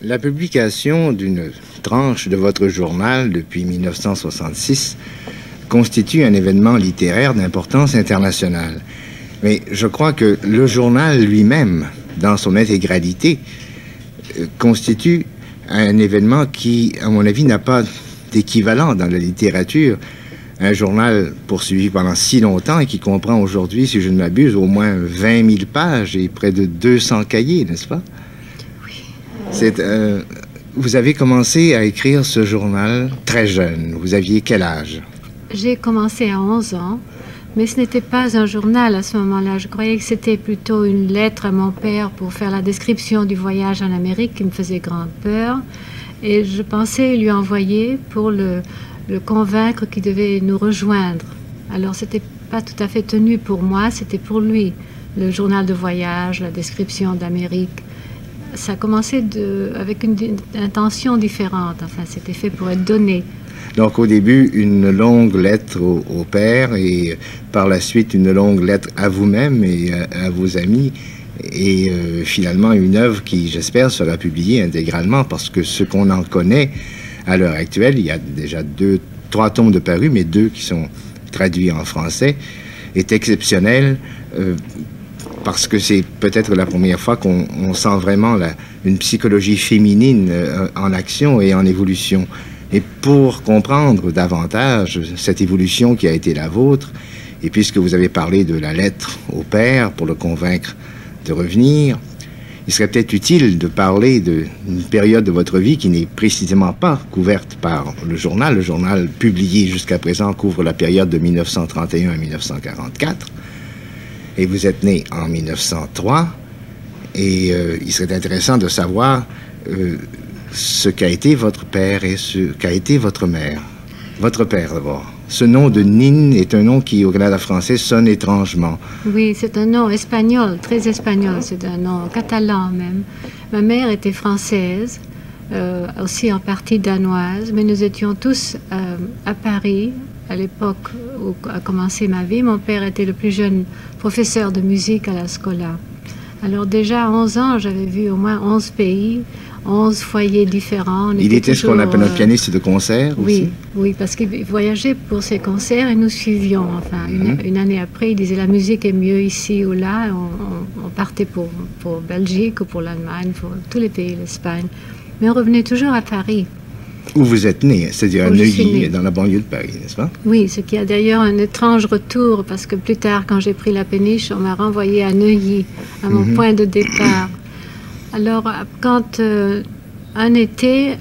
La publication d'une tranche de votre journal depuis 1966 constitue un événement littéraire d'importance internationale. Mais je crois que le journal lui-même, dans son intégralité, constitue un événement qui, à mon avis, n'a pas d'équivalent dans la littérature. Un journal poursuivi pendant si longtemps et qui comprend aujourd'hui, si je ne m'abuse, au moins 20 000 pages et près de 200 cahiers, n'est-ce pas? Vous avez commencé à écrire ce journal très jeune. Vous aviez quel âge? J'ai commencé à 11 ans, mais ce n'était pas un journal à ce moment-là. Je croyais que c'était plutôt une lettre à mon père pour faire la description du voyage en Amérique qui me faisait grande peur. Et je pensais lui envoyer pour le convaincre qu'il devait nous rejoindre. Alors, c'était pas tout à fait tenu pour moi, c'était pour lui. Le journal de voyage, la description d'Amérique. Ça a commencé avec une intention différente. Enfin, c'était fait pour être donné. Donc, au début, une longue lettre au père et par la suite, une longue lettre à vous-même et à vos amis. Et finalement, une œuvre qui, j'espère, sera publiée intégralement parce que ce qu'on en connaît à l'heure actuelle, il y a déjà 3 tomes de parus, mais 2 qui sont traduits en français, est exceptionnel. Parce que c'est peut-être la première fois qu'on sent vraiment une psychologie féminine en action et en évolution. Et pour comprendre davantage cette évolution qui a été la vôtre, et puisque vous avez parlé de la lettre au père pour le convaincre de revenir, il serait peut-être utile de parler d'une période de votre vie qui n'est précisément pas couverte par le journal. Le journal publié jusqu'à présent couvre la période de 1931 à 1944. Et vous êtes né en 1903, et il serait intéressant de savoir ce qu'a été votre père et ce qu'a été votre mère. Votre père, d'abord. Ce nom de Nin est un nom qui, au Canada français, sonne étrangement. Oui, c'est un nom espagnol, très espagnol. C'est un nom catalan même. Ma mère était française, aussi en partie danoise, mais nous étions tous à Paris. À l'époque où a commencé ma vie, mon père était le plus jeune professeur de musique à la Scola. Alors déjà à 11 ans, j'avais vu au moins 11 pays, 11 foyers différents. Il était ce qu'on appelle un pianiste de concert aussi? Oui, oui, parce qu'il voyageait pour ses concerts et nous suivions. Enfin, une année après, il disait la musique est mieux ici ou là. On partait pour Belgique ou pour l'Allemagne, pour tous les pays, l'Espagne. Mais on revenait toujours à Paris. Où vous êtes né, c'est-à-dire à Neuilly, dans la banlieue de Paris, n'est-ce pas? Oui, ce qui a d'ailleurs un étrange retour, parce que plus tard, quand j'ai pris la péniche, on m'a renvoyé à Neuilly, à mon point de départ. Alors, quand un été,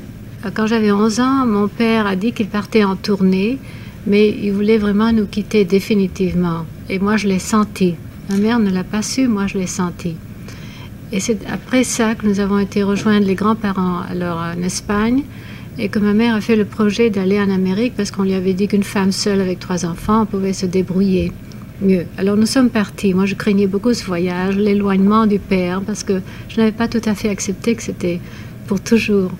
quand j'avais 11 ans, mon père a dit qu'il partait en tournée, mais il voulait vraiment nous quitter définitivement. Et moi, je l'ai senti. Ma mère ne l'a pas su, moi, je l'ai senti. Et c'est après ça que nous avons été rejoindre les grands-parents, alors en Espagne, et que ma mère a fait le projet d'aller en Amérique parce qu'on lui avait dit qu'une femme seule avec 3 enfants pouvait se débrouiller mieux. Alors nous sommes partis. Moi, je craignais beaucoup ce voyage, l'éloignement du père, parce que je n'avais pas tout à fait accepté que c'était pour toujours.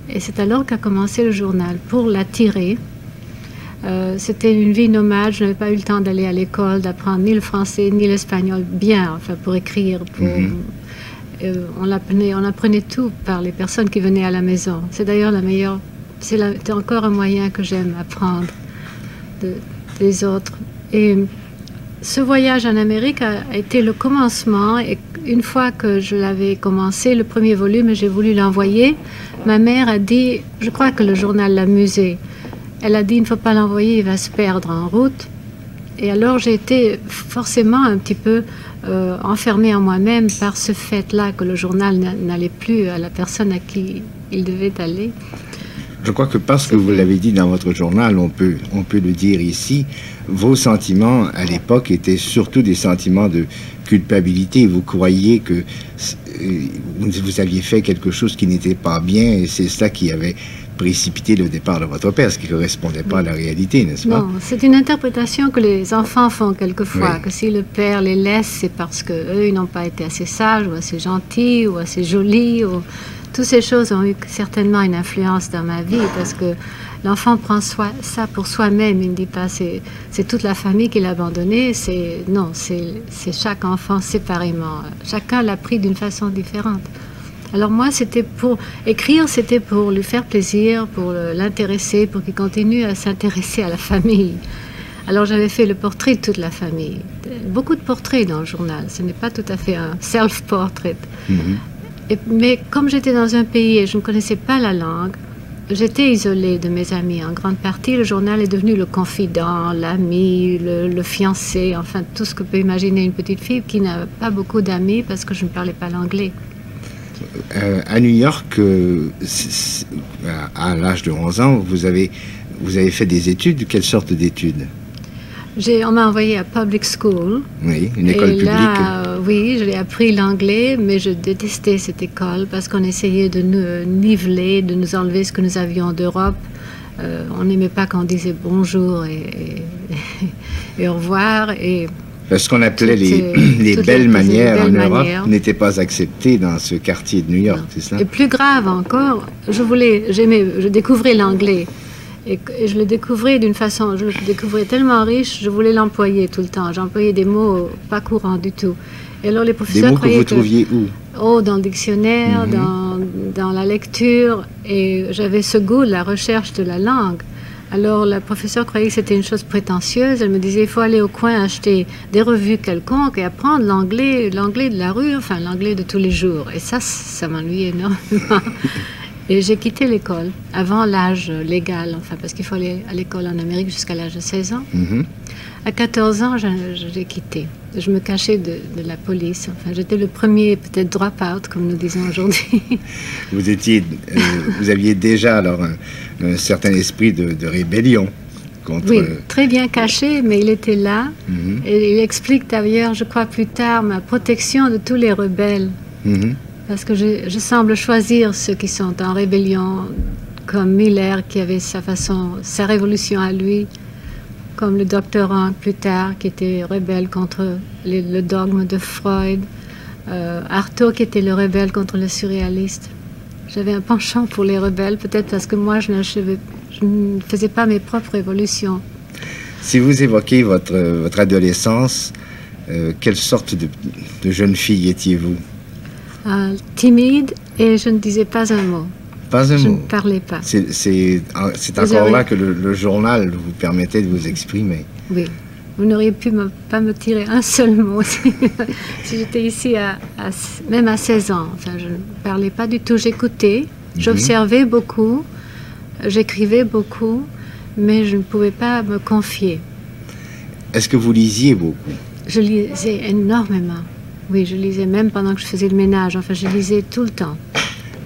Et c'est alors qu'a commencé le journal, pour l'attirer. C'était une vie nomade. Je n'avais pas eu le temps d'aller à l'école, d'apprendre ni le français ni l'espagnol bien, enfin pour écrire, pour... on apprenait tout par les personnes qui venaient à la maison. C'est d'ailleurs la meilleure... C'est encore un moyen que j'aime apprendre des autres. Et ce voyage en Amérique a été le commencement. Et une fois que je l'avais commencé, le premier volume, et j'ai voulu l'envoyer, ma mère a dit... Je crois que le journal l'amusait. Elle a dit, il ne faut pas l'envoyer, il va se perdre en route. Et alors j'ai été forcément un petit peu enfermée en moi-même par ce fait-là que le journal n'allait plus à la personne à qui il devait aller. Je crois que parce que vous l'avez dit dans votre journal, on peut le dire ici, vos sentiments à l'époque étaient surtout des sentiments de culpabilité. Vous croyiez que vous aviez fait quelque chose qui n'était pas bien et c'est ça qui avait précipité le départ de votre père, ce qui ne correspondait pas à la réalité, n'est-ce pas? Non, c'est une interprétation que les enfants font quelquefois, Oui. que si le père les laisse, c'est parce qu'eux, ils n'ont pas été assez sages, ou assez gentils, ou assez jolis, ou... Toutes ces choses ont eu certainement une influence dans ma vie, parce que l'enfant prend ça pour soi-même. Il ne dit pas c'est toute la famille qui l'a abandonné. Non, c'est chaque enfant séparément. Chacun l'a pris d'une façon différente. Alors moi, c'était pour écrire, c'était pour lui faire plaisir, pour l'intéresser, pour qu'il continue à s'intéresser à la famille. Alors j'avais fait le portrait de toute la famille. Beaucoup de portraits dans le journal. Ce n'est pas tout à fait un self-portrait. Mais comme j'étais dans un pays et je ne connaissais pas la langue, j'étais isolée de mes amis. En grande partie, le journal est devenu le confident, l'ami, le fiancé, enfin tout ce que peut imaginer une petite fille qui n'a pas beaucoup d'amis parce que je ne parlais pas l'anglais. À New York, à l'âge de 11 ans, vous avez fait des études. Quelle sorte d'études? On m'a envoyé à public school. Oui, une école publique. Là, oui, j'ai appris l'anglais, mais je détestais cette école parce qu'on essayait de nous niveler, de nous enlever ce que nous avions d'Europe. On n'aimait pas quand on disait bonjour et au revoir. Et ce qu'on appelait les belles manières en Europe n'étaient pas acceptées dans ce quartier de New York, c'est ça? Et plus grave encore, je découvrais l'anglais. Et je le découvrais d'une façon, je le découvrais tellement riche, je voulais l'employer tout le temps. J'employais des mots pas courants du tout. Et alors les professeurs des mots que vous trouviez où? Oh, dans le dictionnaire, dans la lecture. Et j'avais ce goût de la recherche de la langue. Alors la professeure croyait que c'était une chose prétentieuse. Elle me disait, il faut aller au coin acheter des revues quelconques et apprendre l'anglais de la rue, enfin l'anglais de tous les jours. Et ça m'ennuyait énormément. Et j'ai quitté l'école avant l'âge légal, enfin, parce qu'il faut aller à l'école en Amérique jusqu'à l'âge de 16 ans. À 14 ans, j'ai quitté. Je me cachais de la police. Enfin, j'étais le premier, peut-être, drop-out, comme nous disons aujourd'hui. Vous aviez déjà, alors, un certain esprit de rébellion contre... Oui, très bien caché, mais il était là. Et il explique d'ailleurs, je crois plus tard, ma protection de tous les rebelles. Parce que je semble choisir ceux qui sont en rébellion, comme Miller, qui avait sa révolution à lui, comme le docteur Rank plus tard, qui était rebelle contre le dogme de Freud, Artaud, qui était le rebelle contre le surréaliste. J'avais un penchant pour les rebelles, peut-être parce que moi, je ne faisais pas mes propres révolutions. Si vous évoquez votre adolescence, quelle sorte de jeune fille étiez-vous? Timide, et je ne disais pas un mot. Pas un mot? Je ne parlais pas. C'est encore là que le journal vous permettait de vous exprimer. Oui. Vous n'auriez pu pas me tirer un seul mot si j'étais ici, même à 16 ans. Enfin, je ne parlais pas du tout. J'écoutais, j'observais beaucoup, j'écrivais beaucoup, mais je ne pouvais pas me confier. Est-ce que vous lisiez beaucoup? Je lisais énormément. Oui, je lisais même pendant que je faisais le ménage. Enfin, je lisais tout le temps.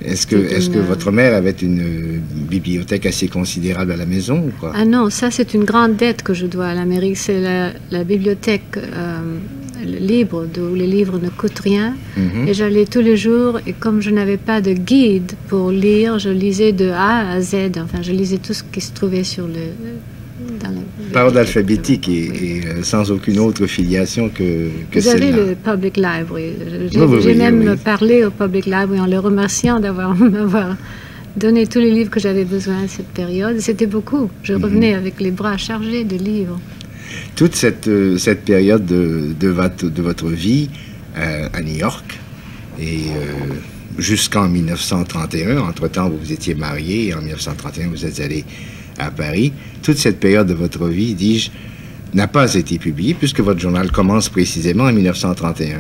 Est-ce que votre mère avait une bibliothèque assez considérable à la maison ou quoi? Ah non, ça c'est une grande dette que je dois à l'Amérique. C'est la bibliothèque libre, où les livres ne coûtent rien. Et j'allais tous les jours, et comme je n'avais pas de guide pour lire, je lisais de A à Z. Enfin, je lisais tout ce qui se trouvait sur par ordre alphabétique et sans aucune autre filiation que Vous avez celle-là. le Public Library. J'ai même parlé au Public Library en le remerciant m'avoir donné tous les livres que j'avais besoin à cette période. C'était beaucoup. Je revenais avec les bras chargés de livres. Toute cette période de votre vie à New York et jusqu'en 1931, entre-temps vous étiez marié et en 1931 vous êtes allé à Paris, toute cette période de votre vie, dis-je, n'a pas été publiée puisque votre journal commence précisément en 1931.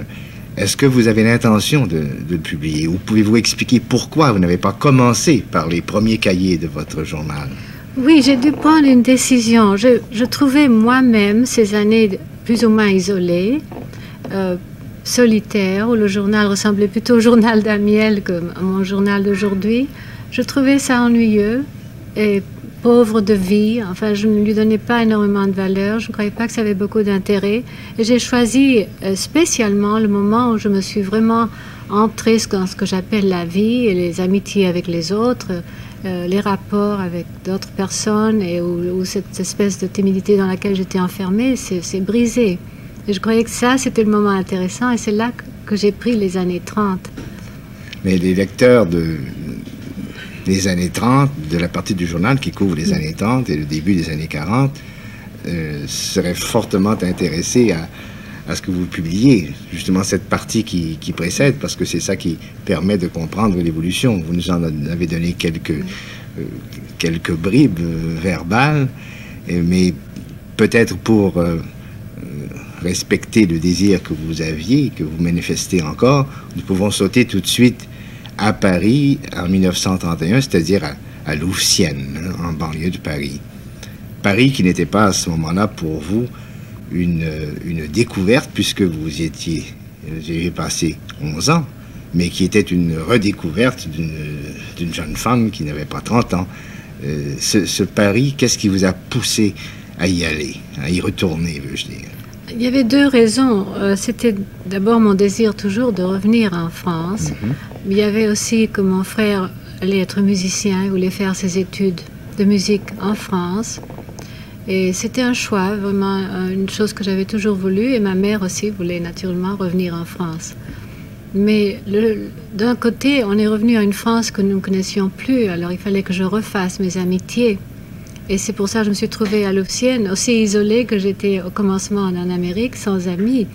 Est-ce que vous avez l'intention de le publier ou pouvez-vous expliquer pourquoi vous n'avez pas commencé par les premiers cahiers de votre journal? Oui, j'ai dû prendre une décision. Je trouvais moi-même ces années plus ou moins isolées, solitaires, où le journal ressemblait plutôt au journal d'Amiel que à mon journal d'aujourd'hui. Je trouvais ça ennuyeux et pauvre de vie. Enfin, je ne lui donnais pas énormément de valeur. Je ne croyais pas que ça avait beaucoup d'intérêt. Et j'ai choisi spécialement le moment où je me suis vraiment entrée dans ce que j'appelle la vie et les amitiés avec les autres, les rapports avec d'autres personnes et où cette espèce de timidité dans laquelle j'étais enfermée s'est brisée. Et je croyais que ça, c'était le moment intéressant et c'est là que j'ai pris les années 30. Mais les lecteurs des années 30, de la partie du journal qui couvre les années 30 et le début des années 40, seraient fortement intéressés à ce que vous publiez, justement cette partie qui précède, parce que c'est ça qui permet de comprendre l'évolution. Vous nous en avez donné quelques bribes verbales, mais peut-être pour respecter le désir que vous aviez, que vous manifestez encore, nous pouvons sauter tout de suite à Paris en 1931, c'est-à-dire à Louvciennes, en banlieue de Paris. Paris qui n'était pas à ce moment-là pour vous une découverte, puisque vous avez passé 11 ans, mais qui était une redécouverte d'une jeune femme qui n'avait pas 30 ans. Ce Paris, qu'est-ce qui vous a poussé à y aller, à y retourner, veux-je dire? Il y avait deux raisons. C'était d'abord mon désir toujours de revenir en France. Mais il y avait aussi que mon frère allait être musicien, il voulait faire ses études de musique en France. Et c'était un choix, vraiment une chose que j'avais toujours voulu. Et ma mère aussi voulait naturellement revenir en France. Mais d'un côté, on est revenu à une France que nous ne connaissions plus. Alors il fallait que je refasse mes amitiés. Et c'est pour ça que je me suis trouvée à Louvciennes, aussi isolée que j'étais au commencement en Amérique, sans amis.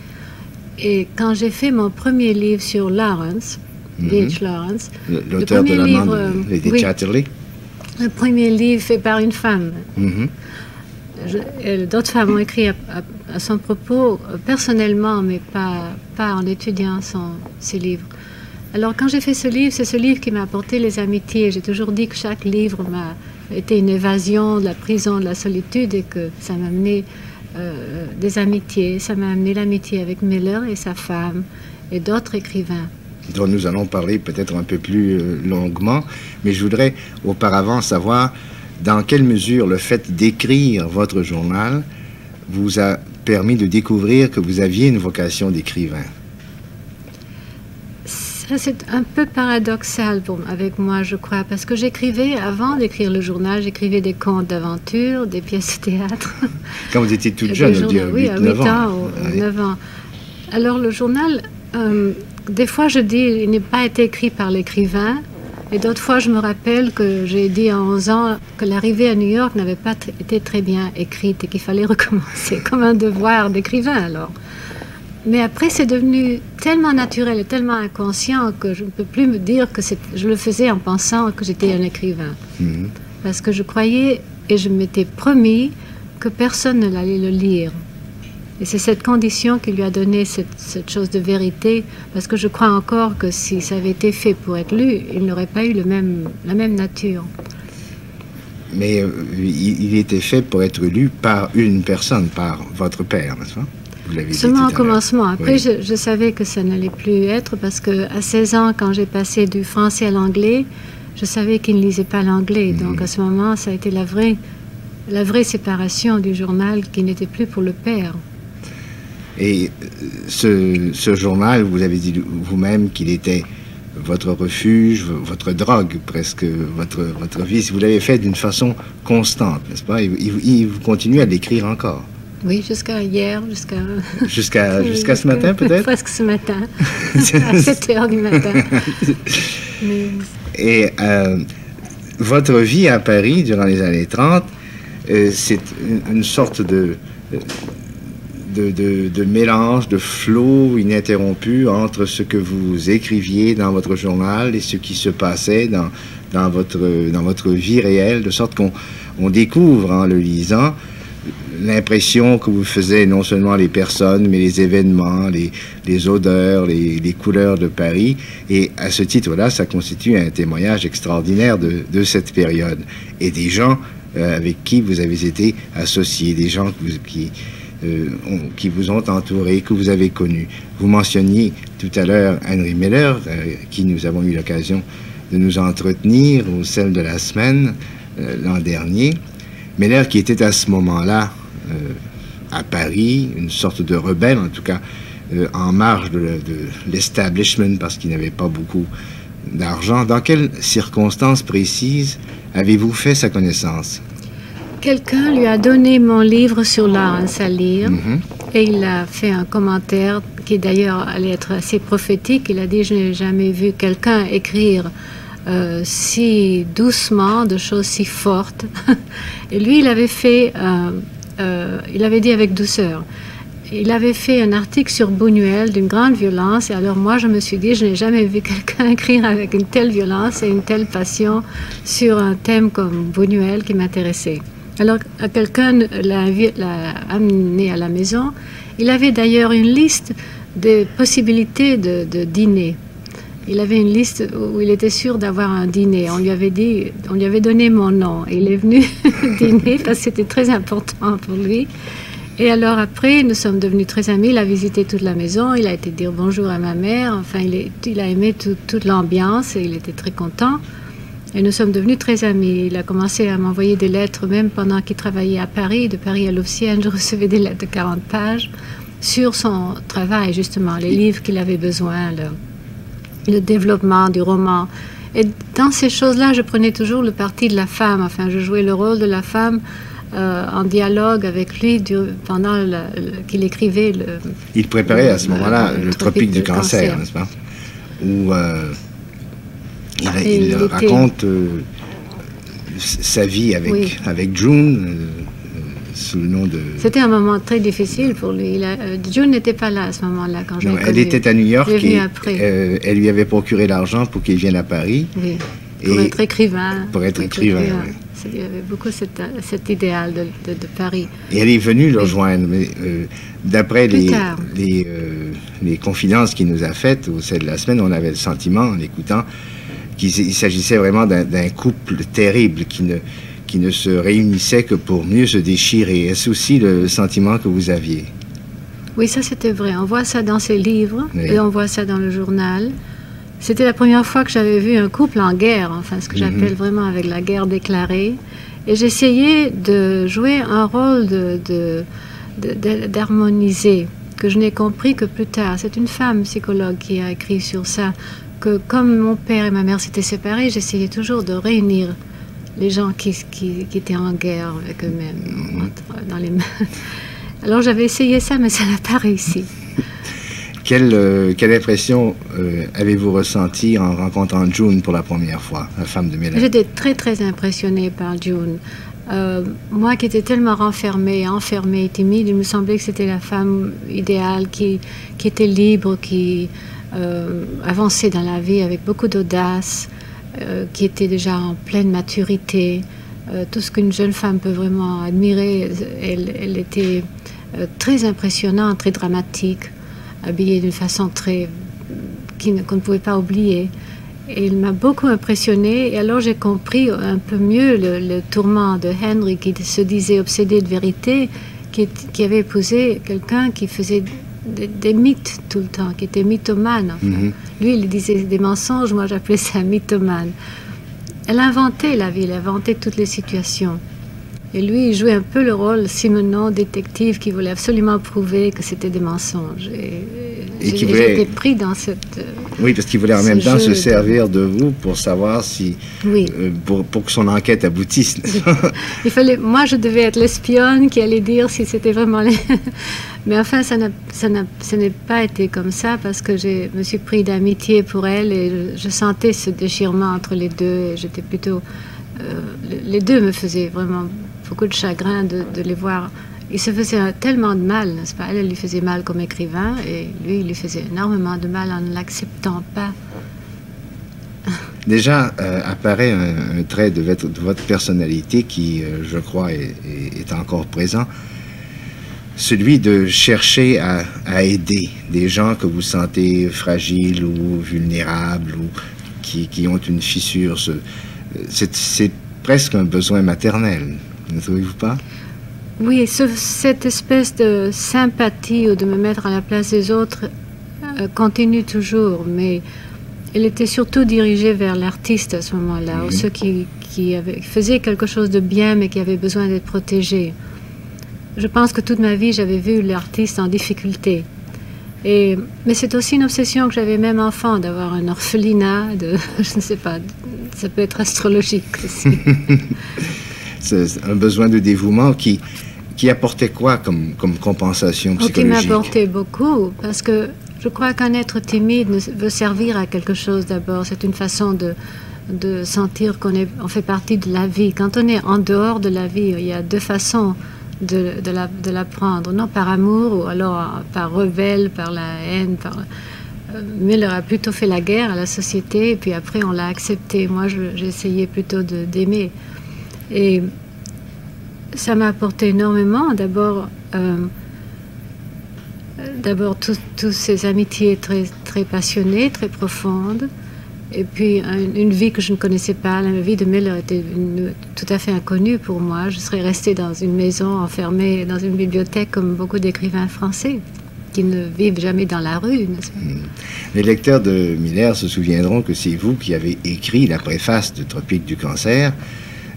Et quand j'ai fait mon premier livre sur Lawrence, D.H. Lawrence, l'auteur de l'amant de Chatterley, le premier livre fait par une femme. D'autres femmes ont écrit à son propos personnellement, mais pas en étudiant ses livres. Alors quand j'ai fait ce livre, c'est ce livre qui m'a apporté les amitiés. J'ai toujours dit que chaque livre m'a été une évasion de la prison, de la solitude, et que ça m'a amené des amitiés. Ça m'a amené l'amitié avec Miller et sa femme et d'autres écrivains. Dont nous allons parler peut-être un peu plus longuement, mais je voudrais auparavant savoir dans quelle mesure le fait d'écrire votre journal vous a permis de découvrir que vous aviez une vocation d'écrivain. Ça, c'est un peu paradoxal avec moi, je crois, parce que j'écrivais, avant d'écrire le journal, j'écrivais des contes d'aventure, des pièces de théâtre. Quand vous étiez toute jeune, oui, à 8 ans ou 9 ans. Alors le journal, des fois je dis, il n'a pas été écrit par l'écrivain, et d'autres fois je me rappelle que j'ai dit à 11 ans que l'arrivée à New York n'avait pas été très bien écrite et qu'il fallait recommencer, comme un devoir d'écrivain alors. Mais après, c'est devenu tellement naturel et tellement inconscient que je ne peux plus me dire que je le faisais en pensant que j'étais un écrivain. Parce que je croyais et je m'étais promis que personne ne l'allait le lire. Et c'est cette condition qui lui a donné cette chose de vérité, parce que je crois encore que si ça avait été fait pour être lu, il n'aurait pas eu la même nature. Mais il était fait pour être lu par une personne, par votre père, n'est-ce pas? Seulement au commencement. Après, oui. je savais que ça n'allait plus être parce qu'à 16 ans, quand j'ai passé du français à l'anglais, je savais qu'il ne lisait pas l'anglais. Donc à ce moment, ça a été la vraie séparation du journal qui n'était plus pour le père. Et ce journal, vous avez dit vous-même qu'il était votre refuge, votre drogue, presque, votre vie. Vous l'avez fait d'une façon constante, n'est-ce pas? Et vous continuez à l'écrire encore. Oui, jusqu'à hier, jusqu'à ce matin, peut-être? Presque ce matin, à 7 heures du matin. Mais... Et votre vie à Paris durant les années 30, c'est une sorte de mélange, de flot ininterrompu entre ce que vous écriviez dans votre journal et ce qui se passait dans votre vie réelle, de sorte qu'on découvre en le lisant l'impression que vous faisiez non seulement les personnes, mais les événements, les odeurs, les couleurs de Paris. Et à ce titre-là, ça constitue un témoignage extraordinaire de cette période. Et des gens avec qui vous avez été associés, des gens qui vous ont entouré, que vous avez connus. Vous mentionniez tout à l'heure Henry Miller, qui nous avons eu l'occasion de nous entretenir au sel de la semaine l'an dernier. Miller qui était à ce moment-là à Paris, une sorte de rebelle, en tout cas en marge de l'establishment, parce qu'il n'avait pas beaucoup d'argent. Dans quelles circonstances précises avez-vous fait sa connaissance? Quelqu'un lui a donné mon livre sur l'art à salir et il a fait un commentaire qui d'ailleurs allait être assez prophétique. Il a dit: je n'ai jamais vu quelqu'un écrire si doucement de choses si fortes. Et lui, il avait fait, il avait dit avec douceur. Il avait fait un article sur Buñuel d'une grande violence, et alors moi je me suis dit: je n'ai jamais vu quelqu'un écrire avec une telle violence et une telle passion sur un thème comme Buñuel qui m'intéressait. Alors quelqu'un l'a amené à la maison. Il avait d'ailleurs une liste de possibilités de dîner. Il avait une liste où il était sûr d'avoir un dîner. On lui avait donné mon nom. Et il est venu dîner parce que c'était très important pour lui. Et alors après, nous sommes devenus très amis. Il a visité toute la maison. Il a été dire bonjour à ma mère. Enfin, il a aimé toute l'ambiance et il était très content. Et nous sommes devenus très amis. Il a commencé à m'envoyer des lettres, même pendant qu'il travaillait à Paris. De Paris à Louvciennes, je recevais des lettres de 40 pages sur son travail, justement, les livres qu'il avait besoin, le développement du roman. Et dans ces choses-là, je prenais toujours le parti de la femme. Enfin, je jouais le rôle de la femme en dialogue avec lui pendant qu'il écrivait le... Il préparait à ce moment-là le Tropique du Cancer, n'est-ce pas? Où il raconte sa vie avec June, sous le nom de... C'était un moment très difficile pour lui. June n'était pas là à ce moment-là quand je l'ai connu. Elle était à New York et après. Elle lui avait procuré l'argent pour qu'il vienne à Paris. Oui, pour être écrivain. Pour être écrivain, oui. Il y avait beaucoup cet idéal de Paris. Et elle est venue le rejoindre, mais d'après les confidences qu'il nous a faites au sein de la semaine, on avait le sentiment, en écoutant, qu'il s'agissait vraiment d'un couple terrible qui ne se réunissait que pour mieux se déchirer. Est-ce aussi le sentiment que vous aviez? Oui, ça c'était vrai. On voit ça dans ses livres, oui. Et on voit ça dans le journal. C'était la première fois que j'avais vu un couple en guerre, enfin ce que j'appelle vraiment avec la guerre déclarée. Et j'essayais de jouer un rôle d'harmoniser, que je n'ai compris que plus tard. C'est une femme psychologue qui a écrit sur ça, que comme mon père et ma mère s'étaient séparés, j'essayais toujours de réunir les gens qui étaient en guerre avec eux-mêmes, dans les mains. Alors j'avais essayé ça, mais ça n'a pas réussi. Quelle impression avez-vous ressenti en rencontrant June pour la première fois, la femme de Mélanie? J'étais très, très impressionnée par June. Moi qui étais tellement enfermée, timide, il me semblait que c'était la femme idéale qui était libre, qui avançait dans la vie avec beaucoup d'audace, qui était déjà en pleine maturité. Tout ce qu'une jeune femme peut vraiment admirer. Elle était très impressionnante, très dramatique, habillée d'une façon qu'on ne pouvait pas oublier. Et il m'a beaucoup impressionnée. Et alors j'ai compris un peu mieux le tourment de Henry, qui se disait obsédé de vérité, qui avait épousé quelqu'un qui faisait des mythes tout le temps, qui était mythomane. Enfin. Lui, il disait des mensonges, moi j'appelais ça mythomane. Elle inventait la vie, elle inventait toutes les situations. Et lui, il jouait un peu le rôle Simenon, détective, qui voulait absolument prouver que c'était des mensonges. Et j'étais pris dans cette... Oui, parce qu'il voulait en même temps se servir de vous pour savoir si... Oui. Pour que son enquête aboutisse. Moi, je devais être l'espionne qui allait dire si c'était vraiment... Mais enfin, ça n'a pas été comme ça, parce que je me suis pris d'amitié pour elle et je sentais ce déchirement entre les deux. J'étais plutôt... les deux me faisaient vraiment beaucoup de chagrin de les voir. Il se faisait tellement de mal, n'est-ce pas? Elle lui faisait mal comme écrivain et lui, il lui faisait énormément de mal en ne l'acceptant pas. Déjà apparaît un trait de votre personnalité qui, je crois, est encore présent. Celui de chercher à aider des gens que vous sentez fragiles ou vulnérables ou qui ont une fissure. C'est presque un besoin maternel, ne trouvez-vous pas? Oui, cette espèce de sympathie ou de me mettre à la place des autres continue toujours, mais elle était surtout dirigée vers l'artiste à ce moment-là, ou ceux qui faisaient quelque chose de bien mais qui avaient besoin d'être protégés. Je pense que toute ma vie, j'avais vu l'artiste en difficulté. Mais c'est aussi une obsession que j'avais même enfant, d'avoir un orphelinat, je ne sais pas, ça peut être astrologique aussi. C'est un besoin de dévouement qui apportait quoi comme compensation psychologique? Qui m'apportait beaucoup, parce que je crois qu'un être timide veut servir à quelque chose d'abord. C'est une façon de sentir on fait partie de la vie. Quand on est en dehors de la vie, il y a deux façons de l'apprendre, non par amour ou alors par rebelle, par la haine. Miller a plutôt fait la guerre à la société et puis après on l'a accepté. Moi j'ai essayé plutôt d'aimer. Et ça m'a apporté énormément. D'abord toutes ces amitiés très, très passionnées, très profondes. Et puis une vie que je ne connaissais pas. La vie de Miller était tout à fait inconnue pour moi. Je serais restée dans une maison enfermée dans une bibliothèque comme beaucoup d'écrivains français qui ne vivent jamais dans la rue. Les lecteurs de Miller se souviendront que c'est vous qui avez écrit la préface de Tropique du cancer.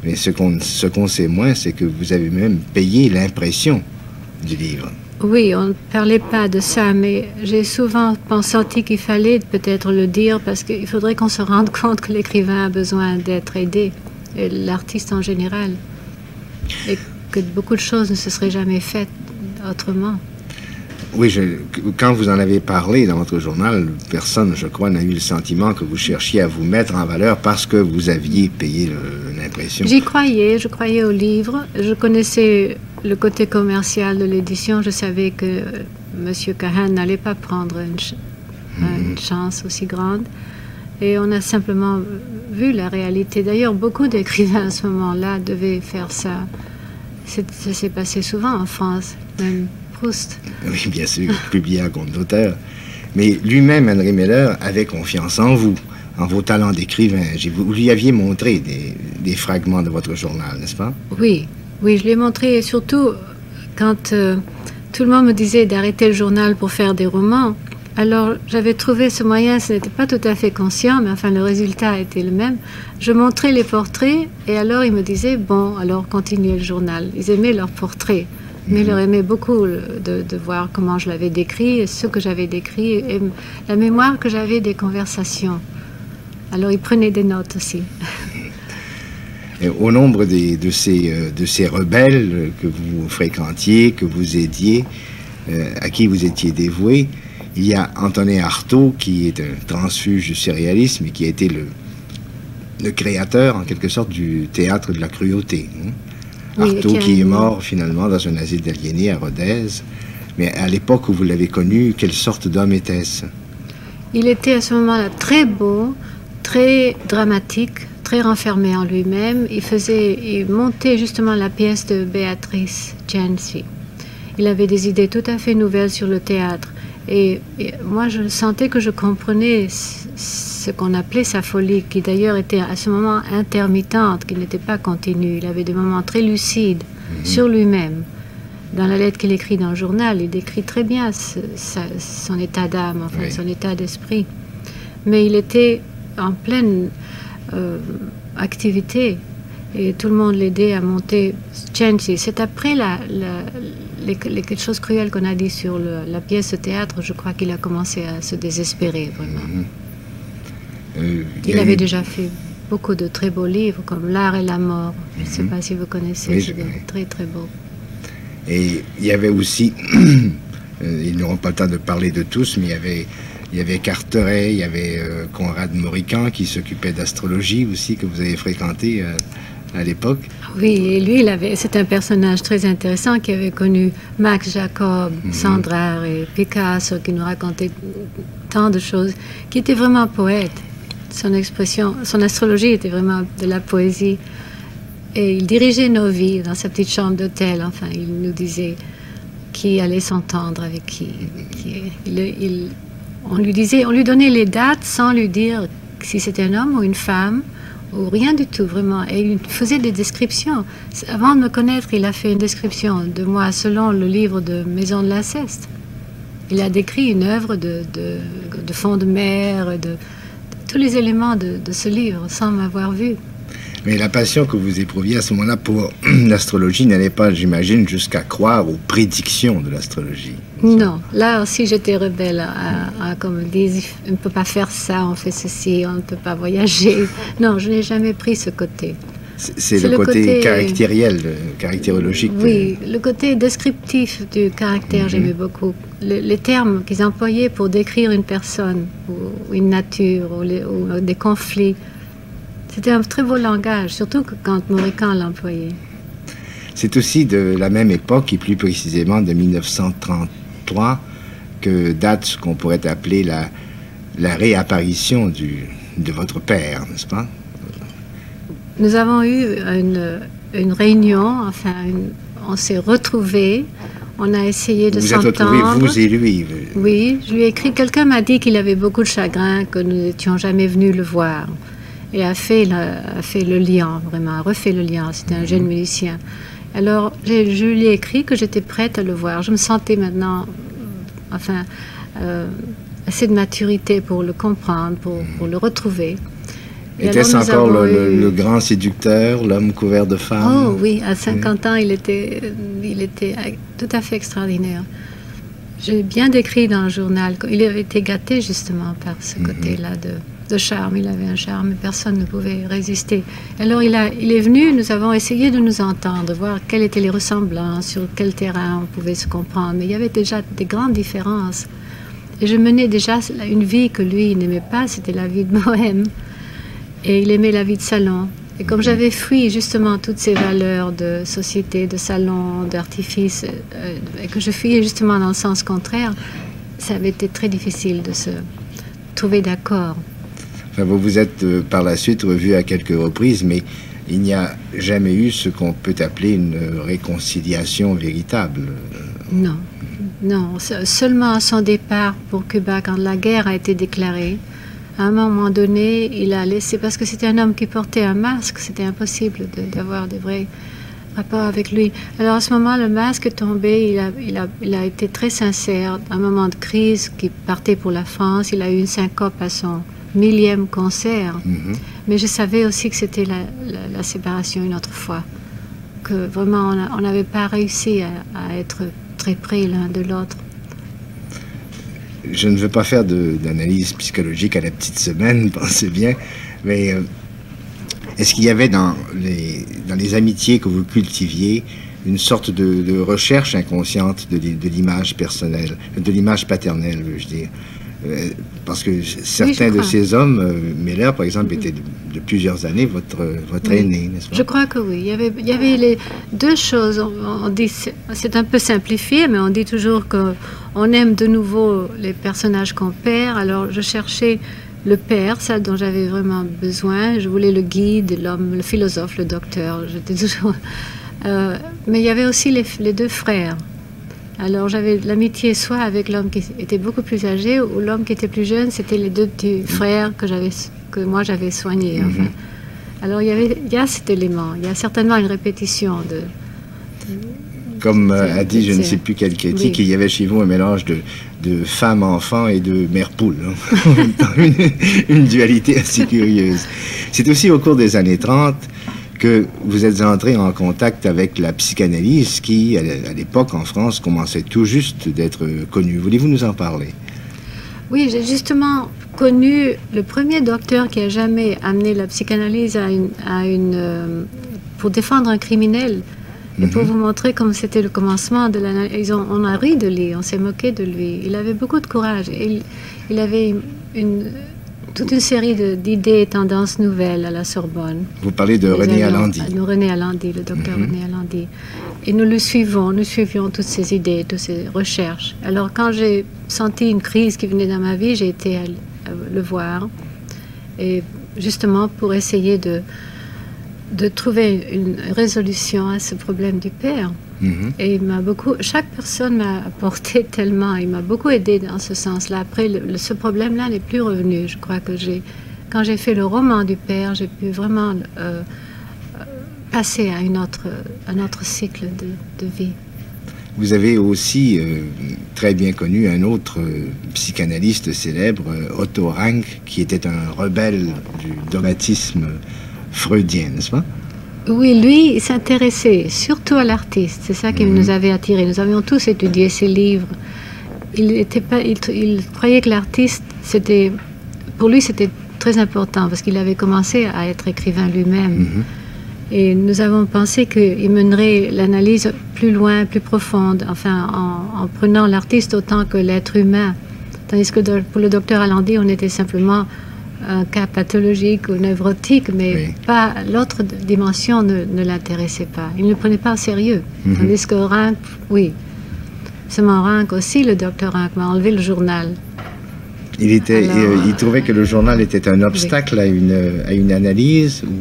Mais ce qu'on sait moins, c'est que vous avez même payé l'impression du livre. Oui, on ne parlait pas de ça, mais j'ai souvent senti qu'il fallait peut-être le dire parce qu'il faudrait qu'on se rende compte que l'écrivain a besoin d'être aidé, et l'artiste en général, et que beaucoup de choses ne se seraient jamais faites autrement. Oui, quand vous en avez parlé dans votre journal, personne, je crois, n'a eu le sentiment que vous cherchiez à vous mettre en valeur parce que vous aviez payé l'impression. J'y croyais, je croyais au livre. Je connaissais le côté commercial de l'édition. Je savais que M. Kahan n'allait pas prendre une chance aussi grande. Et on a simplement vu la réalité. D'ailleurs, beaucoup d'écrivains à ce moment-là devaient faire ça. Ça s'est passé souvent en France, même Proust. Oui, bien sûr, publié à compte d'auteur. Mais lui-même, Henry Miller, avait confiance en vous, en vos talents d'écrivain. Vous lui aviez montré des fragments de votre journal, n'est-ce pas? Oui, oui, je l'ai montré, et surtout quand tout le monde me disait d'arrêter le journal pour faire des romans. Alors, j'avais trouvé ce moyen, ce n'était pas tout à fait conscient, mais enfin, le résultat était le même. Je montrais les portraits, et alors ils me disaient, bon, alors continuez le journal. Ils aimaient leurs portraits. Mais il leur aimait beaucoup de voir comment je l'avais décrit, ce que j'avais décrit, et la mémoire que j'avais des conversations. Alors, ils prenaient des notes aussi. Et au nombre de ces rebelles que vous fréquentiez, que vous aidiez, à qui vous étiez dévoué, il y a Antonin Artaud, qui est un transfuge du surréalisme et qui a été le créateur, en quelque sorte, du théâtre de la cruauté. Artaud, qui est mort finalement dans un asile d'aliénés à Rodez. Mais à l'époque où vous l'avez connu, quelle sorte d'homme était-ce? Il était à ce moment-là très beau, très dramatique, très renfermé en lui-même. Il montait justement la pièce de Béatrice Cenci. Il avait des idées tout à fait nouvelles sur le théâtre. Et moi, je sentais que je comprenais ce qu'on appelait sa folie, qui d'ailleurs était à ce moment intermittente, qui n'était pas continue. Il avait des moments très lucides sur lui-même. Dans la lettre qu'il écrit dans le journal, il décrit très bien son état d'âme, enfin, son état d'esprit. Mais il était en pleine activité et tout le monde l'aidait à monter Cenci. C'est après les choses cruelles qu'on a dit sur la pièce de théâtre, je crois qu'il a commencé à se désespérer, vraiment. Il avait déjà fait beaucoup de très beaux livres, comme L'art et la mort. Je ne sais pas si vous connaissez, c'est très très beau. Et il y avait aussi, ils n'auront pas le temps de parler de tous, mais il y avait Carteret, il y avait Conrad Maurican qui s'occupait d'astrologie aussi, que vous avez fréquenté à l'époque. Oui, et lui, c'est un personnage très intéressant qui avait connu Max Jacob, Sandrard et Picasso, qui nous racontait tant de choses, qui était vraiment poète. Son astrologie était vraiment de la poésie. Et il dirigeait nos vies dans sa petite chambre d'hôtel. Enfin, il nous disait qui allait s'entendre avec qui. On lui donnait les dates sans lui dire si c'était un homme ou une femme, ou rien du tout, vraiment. Et il faisait des descriptions. Avant de me connaître, il a fait une description de moi selon le livre de Maison de l'Inceste. Il a décrit une œuvre de fond de mer, de tous les éléments de ce livre, sans m'avoir vu. Mais la passion que vous éprouviez à ce moment-là pour l'astrologie n'allait pas, j'imagine, jusqu'à croire aux prédictions de l'astrologie. Non, là aussi j'étais rebelle, comme ils disent, on ne peut pas faire ça, on fait ceci, on ne peut pas voyager. Non, je n'ai jamais pris ce côté. C'est le côté caractériel, caractérologique. Oui, le côté descriptif du caractère, j'aimais beaucoup. Les termes qu'ils employaient pour décrire une personne, ou une nature, ou des conflits. C'était un très beau langage, surtout quand Maurican l'employait. C'est aussi de la même époque, et plus précisément de 1933, que date ce qu'on pourrait appeler la réapparition de votre père, n'est-ce pas? Nous avons eu une réunion, enfin, on s'est retrouvés, on a essayé de s'entendre. Vous êtes retrouvés, vous et lui? Oui, je lui ai écrit, quelqu'un m'a dit qu'il avait beaucoup de chagrin, que nous n'étions jamais venus le voir. Et a fait le lien, vraiment, a refait le lien, c'était un jeune musicien. Alors, je lui ai écrit que j'étais prête à le voir. Je me sentais maintenant, enfin, assez de maturité pour le comprendre, pour le retrouver. Était-ce encore le grand séducteur, l'homme couvert de femmes? Oh oui, à 50 ans, il était tout à fait extraordinaire. J'ai bien décrit dans le journal qu'il avait été gâté justement par ce côté-là de charme. Il avait un charme et personne ne pouvait résister. Alors il est venu, nous avons essayé de nous entendre, voir quelles étaient les ressemblances, sur quel terrain on pouvait se comprendre. Mais il y avait déjà des grandes différences. Et je menais déjà une vie que lui n'aimait pas, c'était la vie de bohème. Et il aimait la vie de salon. Et comme j'avais fui justement toutes ces valeurs de société, de salon, d'artifice, et que je fuyais justement dans le sens contraire, ça avait été très difficile de se trouver d'accord. Enfin, vous vous êtes par la suite revus à quelques reprises, mais il n'y a jamais eu ce qu'on peut appeler une réconciliation véritable. Non, non. Seulement à son départ pour Cuba, quand la guerre a été déclarée, à un moment donné, il a laissé, parce que c'était un homme qui portait un masque, c'était impossible d'avoir des vrais rapports avec lui. Alors à ce moment, le masque est tombé, il a été très sincère. À un moment de crise, qui partait pour la France, il a eu une syncope à son 1000e concert. Mais je savais aussi que c'était la séparation une autre fois, que vraiment on n'avait pas réussi à être très près l'un de l'autre. Je ne veux pas faire d'analyse psychologique à la petite semaine, pensez bien, mais est-ce qu'il y avait dans les amitiés que vous cultiviez une sorte de recherche inconsciente de l'image personnelle, de l'image paternelle, veux-je dire? Parce que certains de ces hommes, Meller par exemple, était de plusieurs années votre aîné, n'est-ce pas? Je crois que oui. Il y avait les deux choses. On dit, c'est un peu simplifié, mais on dit toujours qu'on aime de nouveau les personnages qu'on perd. Alors je cherchais le père, ça dont j'avais vraiment besoin. Je voulais le guide, l'homme, le philosophe, le docteur. J'étais toujours. Mais il y avait aussi les deux frères. Alors j'avais l'amitié soit avec l'homme qui était beaucoup plus âgé ou l'homme qui était plus jeune, c'était les deux petits frères que moi j'avais soignés. Enfin. Alors il y a cet élément, il y a certainement une répétition de comme a dit je ne sais plus quel critique, il y avait chez vous un mélange de femme-enfant et de mère-poule. Hein? une dualité assez curieuse. C'est aussi au cours des années 30 que vous êtes entré en contact avec la psychanalyse qui, à l'époque en France, commençait tout juste d'être connue. Voulez-vous nous en parler? Oui, j'ai justement connu le premier docteur qui a jamais amené la psychanalyse pour défendre un criminel. Et pour vous montrer comme c'était le commencement de l'analyse, on a ri de lui, on s'est moqué de lui. Il avait beaucoup de courage. Et il avait toute une série d'idées et tendances nouvelles à la Sorbonne. Vous parlez de René Alandi. René Alandi, le docteur René Alandi. Et nous suivions toutes ces idées, toutes ces recherches. Alors quand j'ai senti une crise qui venait dans ma vie, j'ai été le voir. Et justement pour essayer de trouver une résolution à ce problème du père. Et chaque personne m'a apporté tellement, il m'a beaucoup aidé dans ce sens-là. Après, ce problème-là n'est plus revenu. Je crois que quand j'ai fait le roman du père, j'ai pu vraiment passer à un autre cycle de vie. Vous avez aussi très bien connu un autre psychanalyste célèbre, Otto Rank, qui était un rebelle du dogmatisme freudien, n'est-ce pas? Oui, lui, il s'intéressait surtout à l'artiste. C'est ça qui nous avait attirés. Nous avions tous étudié ses livres. Il croyait que l'artiste, pour lui, c'était très important parce qu'il avait commencé à être écrivain lui-même. Et nous avons pensé qu'il mènerait l'analyse plus loin, plus profonde, enfin, en prenant l'artiste autant que l'être humain. Tandis que pour le docteur Allandi, on était simplement un cas pathologique ou névrotique, mais pas l'autre dimension ne l'intéressait pas. Il ne le prenait pas au sérieux. Tandis que Ranc, oui. Seulement Ranc aussi, le docteur Ranc m'a enlevé le journal. Il trouvait que le journal était un obstacle à une analyse ou...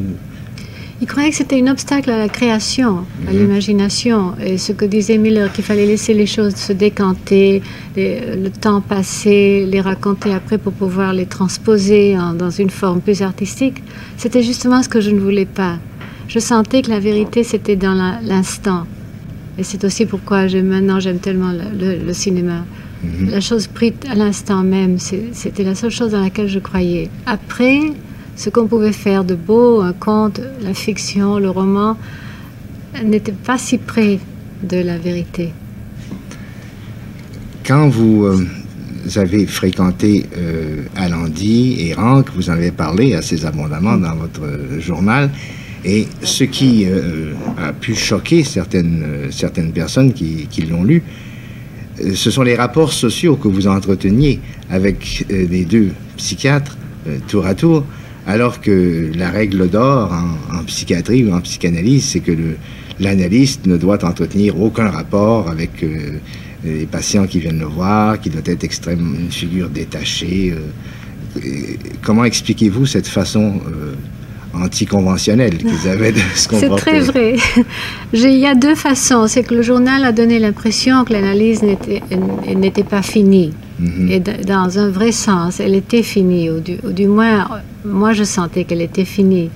Il croyait que c'était un obstacle à la création, à l'imagination. Et ce que disait Miller, qu'il fallait laisser les choses se décanter, le temps passer, les raconter après pour pouvoir les transposer dans une forme plus artistique, c'était justement ce que je ne voulais pas. Je sentais que la vérité, c'était dans l'instant. Et c'est aussi pourquoi maintenant j'aime tellement le cinéma. La chose prise à l'instant même, c'était la seule chose dans laquelle je croyais. Après... ce qu'on pouvait faire de beau, un conte, la fiction, le roman, n'était pas si près de la vérité. Quand vous avez fréquenté Allandi et Ranc, vous en avez parlé assez abondamment dans votre journal, et ce qui a pu choquer certaines personnes qui l'ont lu, ce sont les rapports sociaux que vous entreteniez avec les deux psychiatres tour à tour, alors que la règle d'or en psychiatrie ou en psychanalyse, c'est que l'analyste ne doit entretenir aucun rapport avec les patients qui viennent le voir, qui doit être une figure détachée. Comment expliquez-vous cette façon anticonventionnelle qu'ils avaient de se comporter? C'est très vrai. Il y a deux façons. C'est que le journal a donné l'impression que l'analyse n'était pas finie. Et dans un vrai sens, elle était finie, ou du moins, moi je sentais qu'elle était finie.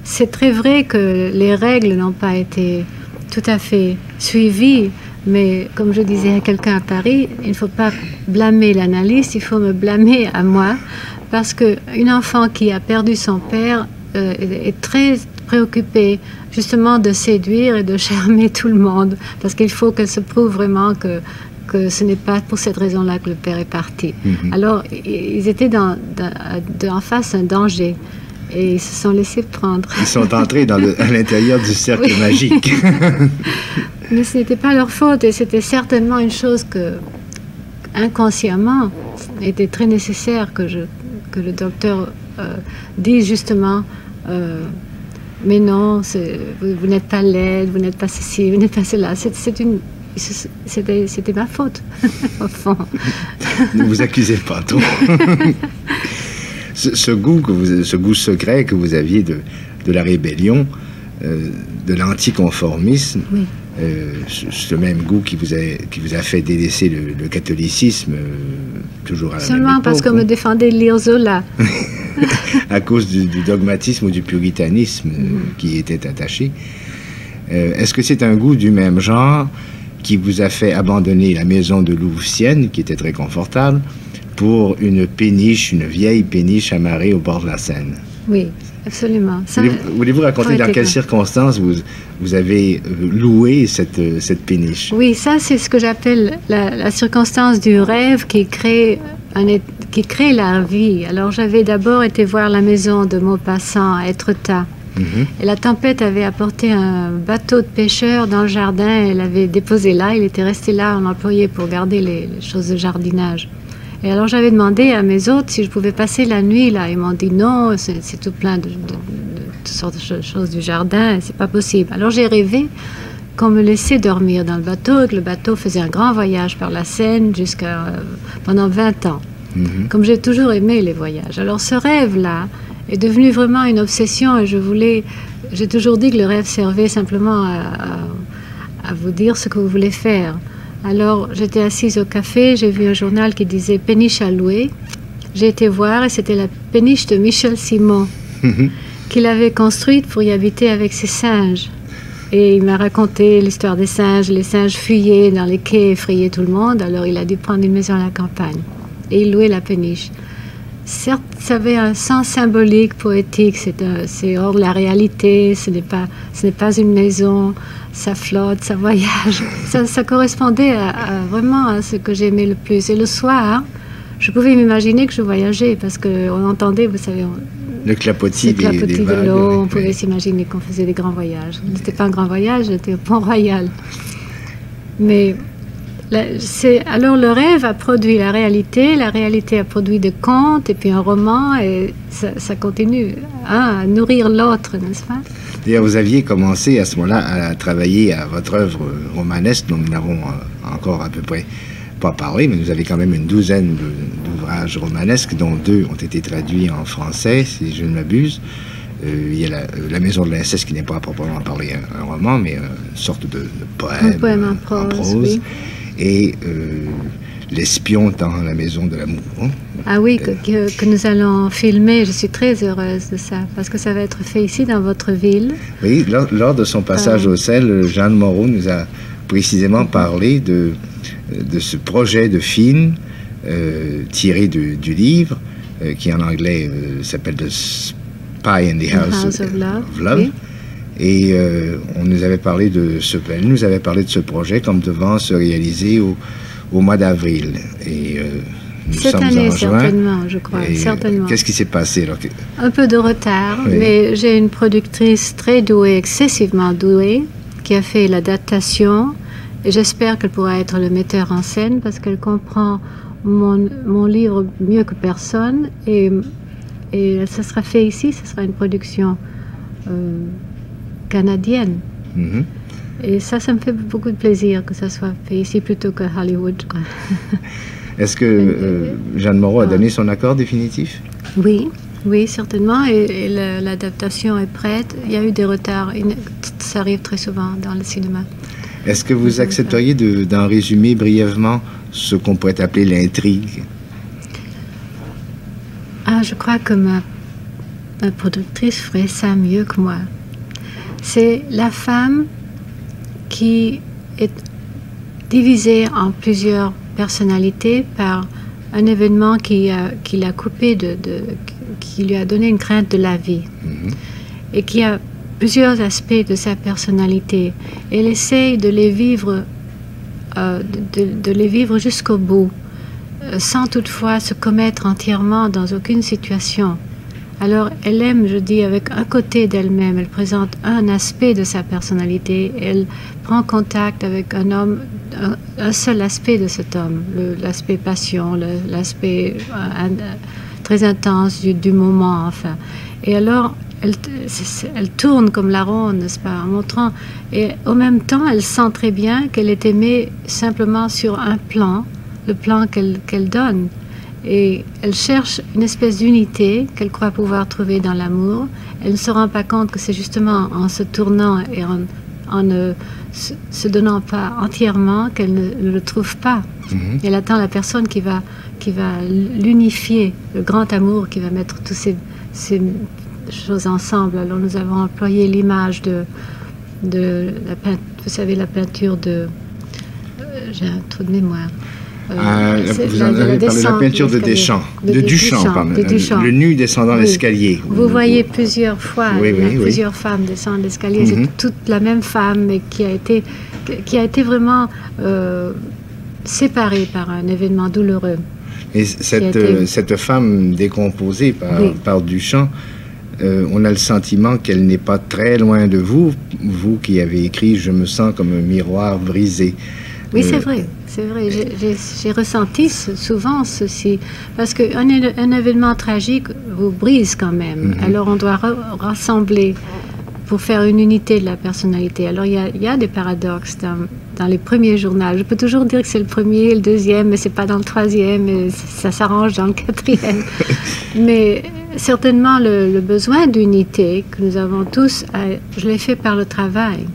C'est très vrai que les règles n'ont pas été tout à fait suivies, mais comme je disais à quelqu'un à Paris, il ne faut pas blâmer l'analyste, il faut me blâmer à moi, parce qu'une enfant qui a perdu son père est très préoccupée justement de séduire et de charmer tout le monde, parce qu'il faut qu'elle se prouve vraiment que ce n'est pas pour cette raison-là que le père est parti. Alors, ils étaient en face d'un danger et ils se sont laissés prendre. Ils sont entrés à l'intérieur du cercle magique. Mais ce n'était pas leur faute et c'était certainement une chose que, inconsciemment, était très nécessaire que le docteur dise justement mais non, vous n'êtes pas laide, vous n'êtes pas ceci, vous n'êtes pas cela. C'était ma faute, au fond. Ne vous accusez pas trop. ce goût secret que vous aviez de la rébellion, de l'anticonformisme, ce même goût qui vous a fait délaisser le catholicisme, toujours à la même époque. Seulement parce qu'on me défendait de lire Zola. À cause du dogmatisme ou du puritanisme qui était attaché. Est-ce que c'est un goût du même genre qui vous a fait abandonner la maison de Louvciennes, qui était très confortable, pour une péniche, une vieille péniche amarrée au bord de la Seine? Oui, absolument. Voulez-vous raconter dans quelles circonstances vous avez loué cette péniche? Oui, ça c'est ce que j'appelle la circonstance du rêve qui crée la vie. Alors j'avais d'abord été voir la maison de Maupassant à Étretat. Et la tempête avait apporté un bateau de pêcheurs dans le jardin. Elle avait déposé là. Il était resté là en employé pour garder les choses de jardinage. Et alors j'avais demandé à mes hôtes si je pouvais passer la nuit là. Ils m'ont dit non, c'est tout plein de toutes sortes de choses du jardin. C'est pas possible. Alors j'ai rêvé qu'on me laissait dormir dans le bateau et que le bateau faisait un grand voyage par la Seine pendant 20 ans. Comme j'ai toujours aimé les voyages. Alors ce rêve-là est devenu vraiment une obsession et j'ai toujours dit que le rêve servait simplement à vous dire ce que vous voulez faire. Alors j'étais assise au café, j'ai vu un journal qui disait péniche à louer. J'ai été voir et c'était la péniche de Michel Simon qu'il avait construite pour y habiter avec ses singes. Et il m'a raconté l'histoire des singes. Les singes fuyaient dans les quais, effrayaient tout le monde. Alors il a dû prendre une maison à la campagne et il louait la péniche. certes, ça avait un sens symbolique, poétique, c'est hors de la réalité, ce n'est pas une maison, ça flotte, ça voyage. Ça correspondait vraiment à ce que j'aimais le plus. Et le soir, je pouvais m'imaginer que je voyageais, parce qu'on entendait, vous savez, le clapotis des vagues. De l'eau, on pouvait s'imaginer qu'on faisait des grands voyages. Ce n'était pas un grand voyage, c'était au Pont-Royal. Mais alors le rêve a produit la réalité a produit des contes, et puis un roman, et ça continue à nourrir l'autre, n'est-ce pas? D'ailleurs, vous aviez commencé à ce moment-là à travailler à votre œuvre romanesque, dont nous n'avons encore à peu près pas parlé, mais vous avez quand même une douzaine d'ouvrages romanesques, dont 2 ont été traduits en français, si je ne m'abuse. Il y a la Maison de l'inceste, qui n'est pas à proprement parler un roman, mais une sorte de poème, un poème en prose. Oui. Et L'espion dans la Maison de l'amour. Ah oui, que nous allons filmer. Je suis très heureuse de ça, parce que ça va être fait ici, dans votre ville. Oui, lors de son passage au sel, Jeanne Moreau nous a précisément parlé de ce projet de film tiré du livre, qui en anglais s'appelle The Spy in the House of Love. Oui. Et on nous avait parlé elle nous avait parlé de ce projet comme devant se réaliser au mois d'avril. Et nous cette sommes année, en juin. Certainement, je crois. Certainement. Qu'est-ce qui s'est passé là? Un peu de retard, oui. Mais j'ai une productrice très douée, excessivement douée, qui a fait l'adaptation. Et j'espère qu'elle pourra être le metteur en scène, parce qu'elle comprend mon livre mieux que personne. Et ça sera fait ici, ce sera une production canadienne. Mm-hmm. Et ça me fait beaucoup de plaisir que ça soit fait ici plutôt que Hollywood, quoi. Est-ce que Jeanne Moreau a donné son accord définitif? Oui, certainement. Et l'adaptation est prête. Il y a eu des retards. Ça arrive très souvent dans le cinéma. Est-ce que vous accepteriez d'en résumer brièvement ce qu'on pourrait appeler l'intrigue? Ah, je crois que ma productrice ferait ça mieux que moi. C'est la femme qui est divisée en plusieurs personnalités par un événement qui l'a coupée qui lui a donné une crainte de la vie. Mm-hmm. Et qui a plusieurs aspects de sa personnalité. Elle essaye de les vivre, de les vivre jusqu'au bout, sans toutefois se commettre entièrement dans aucune situation. Alors, elle aime, je dis, avec un côté d'elle-même. Elle présente un aspect de sa personnalité. Elle prend contact avec un homme, un seul aspect de cet homme, l'aspect passion, l'aspect très intense du moment, enfin. Et alors, elle tourne comme la ronde, n'est-ce pas, en montrant. Et en même temps, elle sent très bien qu'elle est aimée simplement sur un plan, le plan qu'elle donne. Et elle cherche une espèce d'unité qu'elle croit pouvoir trouver dans l'amour. Elle ne se rend pas compte que c'est justement en se tournant et en ne se donnant pas entièrement qu'elle ne le trouve pas. Mm-hmm. Elle attend la personne qui va l'unifier, le grand amour qui va mettre tous ces choses ensemble. Alors nous avons employé l'image de la peinture, vous savez, la peinture de... j'ai un trou de mémoire. Vous en avez parlé de la peinture de Duchamp, pardon. Le nu descendant l'escalier. Vous voyez plusieurs fois, plusieurs femmes descendre l'escalier. Mm-hmm. C'est toute la même femme, mais qui a été vraiment séparée par un événement douloureux. Et cette femme décomposée par Duchamp, on a le sentiment qu'elle n'est pas très loin de vous, vous qui avez écrit « Je me sens comme un miroir brisé ». Oui, c'est vrai. C'est vrai, j'ai ressenti souvent ceci, parce qu'un événement tragique vous brise quand même. Mm-hmm. Alors on doit rassembler pour faire une unité de la personnalité. Alors il y a des paradoxes dans les premiers journaux. Je peux toujours dire que c'est le premier, le deuxième, mais c'est pas dans le troisième, et ça s'arrange dans le quatrième. Mais certainement le besoin d'unité que nous avons tous, je l'ai fait par le travail.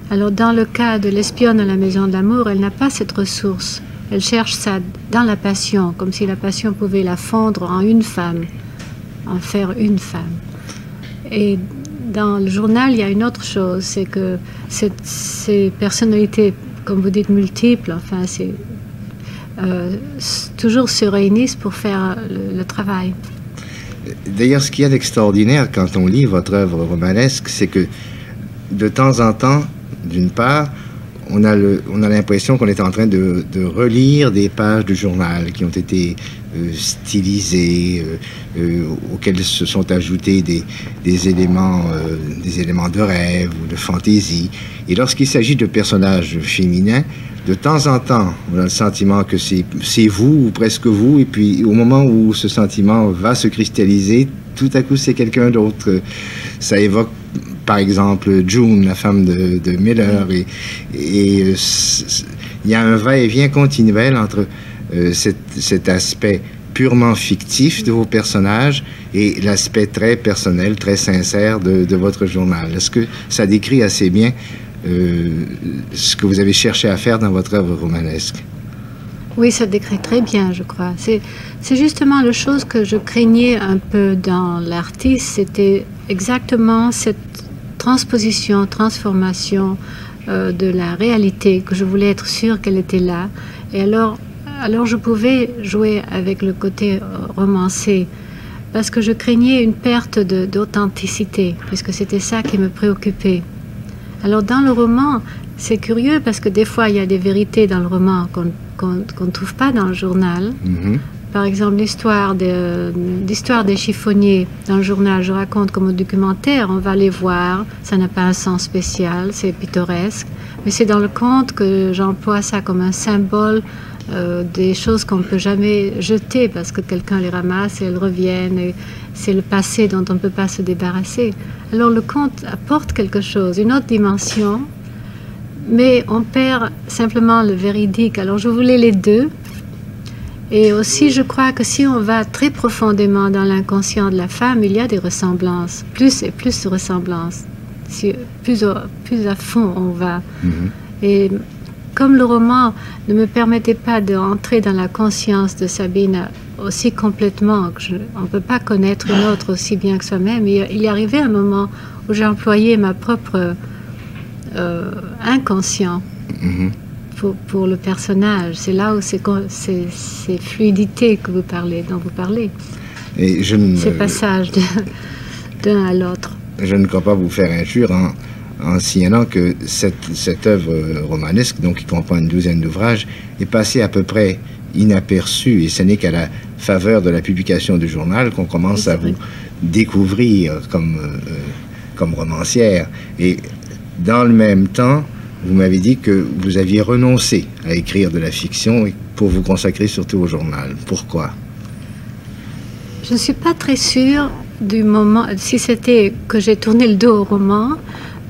Alors, dans le cas de l'espionne à la Maison de l'amour, elle n'a pas cette ressource. Elle cherche ça dans la passion, comme si la passion pouvait la fondre en une femme, en faire une femme. Et dans le journal, il y a une autre chose, c'est que ces personnalités, comme vous dites, multiples, enfin, toujours se réunissent pour faire le travail. D'ailleurs, ce qu'il y a d'extraordinaire quand on lit votre œuvre romanesque, c'est que de temps en temps, d'une part, on a l'impression qu'on est en train de relire des pages du journal qui ont été stylisées, auxquelles se sont ajoutés des éléments de rêve ou de fantaisie. Et lorsqu'il s'agit de personnages féminins, de temps en temps, on a le sentiment que c'est vous ou presque vous, et puis au moment où ce sentiment va se cristalliser, tout à coup c'est quelqu'un d'autre. Ça évoque par exemple June, la femme de Miller, et il y a un va-et-vient continuel entre cet aspect purement fictif de vos personnages et l'aspect très personnel, très sincère de votre journal. Est-ce que ça décrit assez bien ce que vous avez cherché à faire dans votre œuvre romanesque? Oui, ça décrit très bien, je crois. C'est justement la chose que je craignais un peu dans l'artiste, c'était exactement cette transposition, transformation de la réalité, que je voulais être sûre qu'elle était là. Et alors je pouvais jouer avec le côté romancé, parce que je craignais une perte d'authenticité, puisque c'était ça qui me préoccupait. Alors dans le roman, c'est curieux, parce que des fois, il y a des vérités dans le roman qu'on ne trouve pas dans le journal. Mm-hmm. Par exemple, l'histoire des chiffonniers dans le journal, je raconte comme au documentaire, on va les voir, ça n'a pas un sens spécial, c'est pittoresque, mais c'est dans le conte que j'emploie ça comme un symbole des choses qu'on ne peut jamais jeter parce que quelqu'un les ramasse et elles reviennent, et c'est le passé dont on ne peut pas se débarrasser. Alors le conte apporte quelque chose, une autre dimension, mais on perd simplement le véridique. Alors je voulais les deux. Et aussi, je crois que si on va très profondément dans l'inconscient de la femme, il y a des ressemblances, plus et plus de ressemblances. Si plus à fond on va. Mm-hmm. Et comme le roman ne me permettait pas d'entrer dans la conscience de Sabine aussi complètement, on ne peut pas connaître une autre aussi bien que soi-même, il y arrivait un moment où j'ai employé ma propre inconscient. Mm-hmm. Pour le personnage. C'est là où c'est fluidité que dont vous parlez. Et ces passages d'un à l'autre. Je ne crois pas vous faire injure en signalant que cette œuvre romanesque, donc qui comprend une douzaine d'ouvrages, est passée à peu près inaperçue, et ce n'est qu'à la faveur de la publication du journal qu'on commence à vous découvrir comme romancière. Et dans le même temps, vous m'avez dit que vous aviez renoncé à écrire de la fiction pour vous consacrer surtout au journal. Pourquoi? Je ne suis pas très sûre du moment, si c'était que j'ai tourné le dos au roman,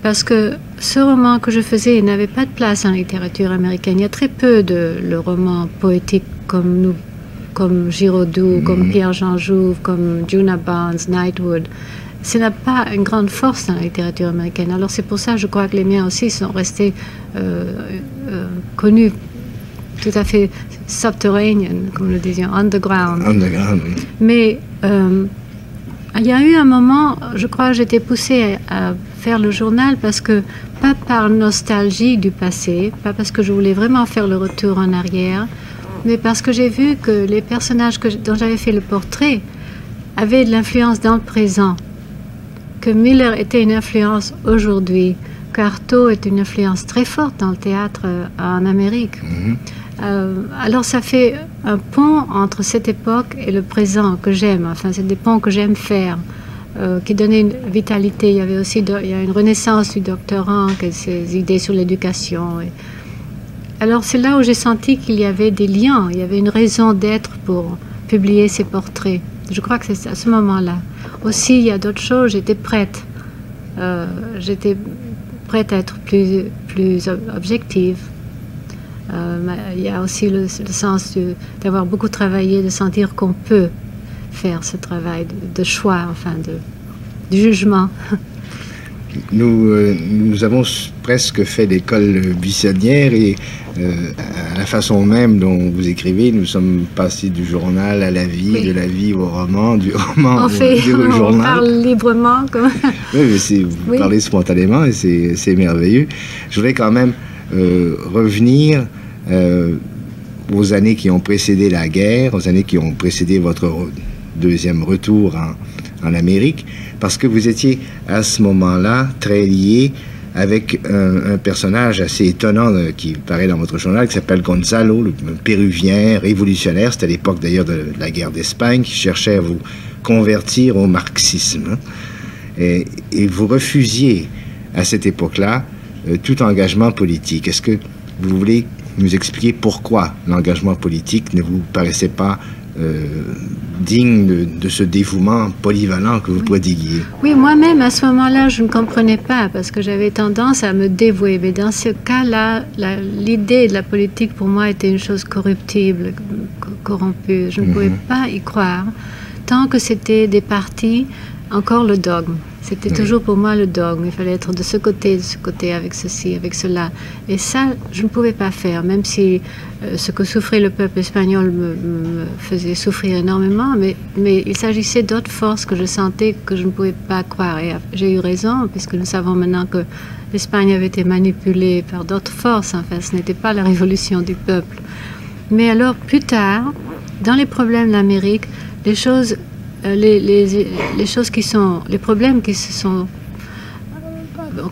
parce que ce roman que je faisais n'avait pas de place en littérature américaine. Il y a très peu de romans poétiques comme Giraudoux, comme Pierre-Jean Jouve, comme Djuna Barnes, Knightwood. Ça n'a pas une grande force dans la littérature américaine. Alors c'est pour ça, je crois que les miens aussi sont restés connus, tout à fait subterranean, comme le disions, underground. Underground, oui. Mais il y a eu un moment, je crois, j'étais poussée à faire le journal parce que, pas par nostalgie du passé, pas parce que je voulais vraiment faire le retour en arrière, mais parce que j'ai vu que les personnages dont j'avais fait le portrait avaient de l'influence dans le présent. Que Miller était une influence aujourd'hui, qu'Artaud est une influence très forte dans le théâtre en Amérique. Mm-hmm. Alors ça fait un pont entre cette époque et le présent que j'aime. Enfin, c'est des ponts que j'aime faire, qui donnaient une vitalité. Il y avait aussi il y a une renaissance du Dr. Rank et ses idées sur l'éducation. Alors c'est là où j'ai senti qu'il y avait des liens, il y avait une raison d'être pour publier ces portraits. Je crois que c'est à ce moment-là. Aussi, il y a d'autres choses, j'étais prête. J'étais prête à être plus objective. Il y a aussi le sens d'avoir beaucoup travaillé, de sentir qu'on peut faire ce travail de choix, enfin, de jugement. Nous avons presque fait l'école buissonnière et à la façon même dont vous écrivez, nous sommes passés du journal à la vie, oui. De la vie au roman, du roman au journal. On parle librement. Comme... Oui, mais vous parlez spontanément et c'est merveilleux. Je voudrais quand même revenir aux années qui ont précédé la guerre, aux années qui ont précédé votre deuxième retour en Amérique, parce que vous étiez à ce moment-là très lié avec un personnage assez étonnant qui paraît dans votre journal, qui s'appelle Gonzalo, le péruvien révolutionnaire. C'était à l'époque d'ailleurs de la guerre d'Espagne, qui cherchait à vous convertir au marxisme. Et vous refusiez à cette époque-là tout engagement politique. Est-ce que vous voulez nous expliquer pourquoi l'engagement politique ne vous paraissait pas digne de ce dévouement polyvalent que vous prodiguiez? Oui, moi-même, à ce moment-là, je ne comprenais pas parce que j'avais tendance à me dévouer. Mais dans ce cas-là, l'idée de la politique, pour moi, était une chose corruptible, corrompue. Je ne pouvais pas y croire tant que c'était des partis, encore le dogme. C'était toujours pour moi le dogme. Il fallait être de ce côté, avec ceci, avec cela. Et ça, je ne pouvais pas faire, même si ce que souffrait le peuple espagnol me faisait souffrir énormément. Mais il s'agissait d'autres forces que je sentais que je ne pouvais pas croire. Et j'ai eu raison, puisque nous savons maintenant que l'Espagne avait été manipulée par d'autres forces. Enfin, ce n'était pas la révolution du peuple. Mais alors, plus tard, dans les problèmes d'Amérique, les choses... les problèmes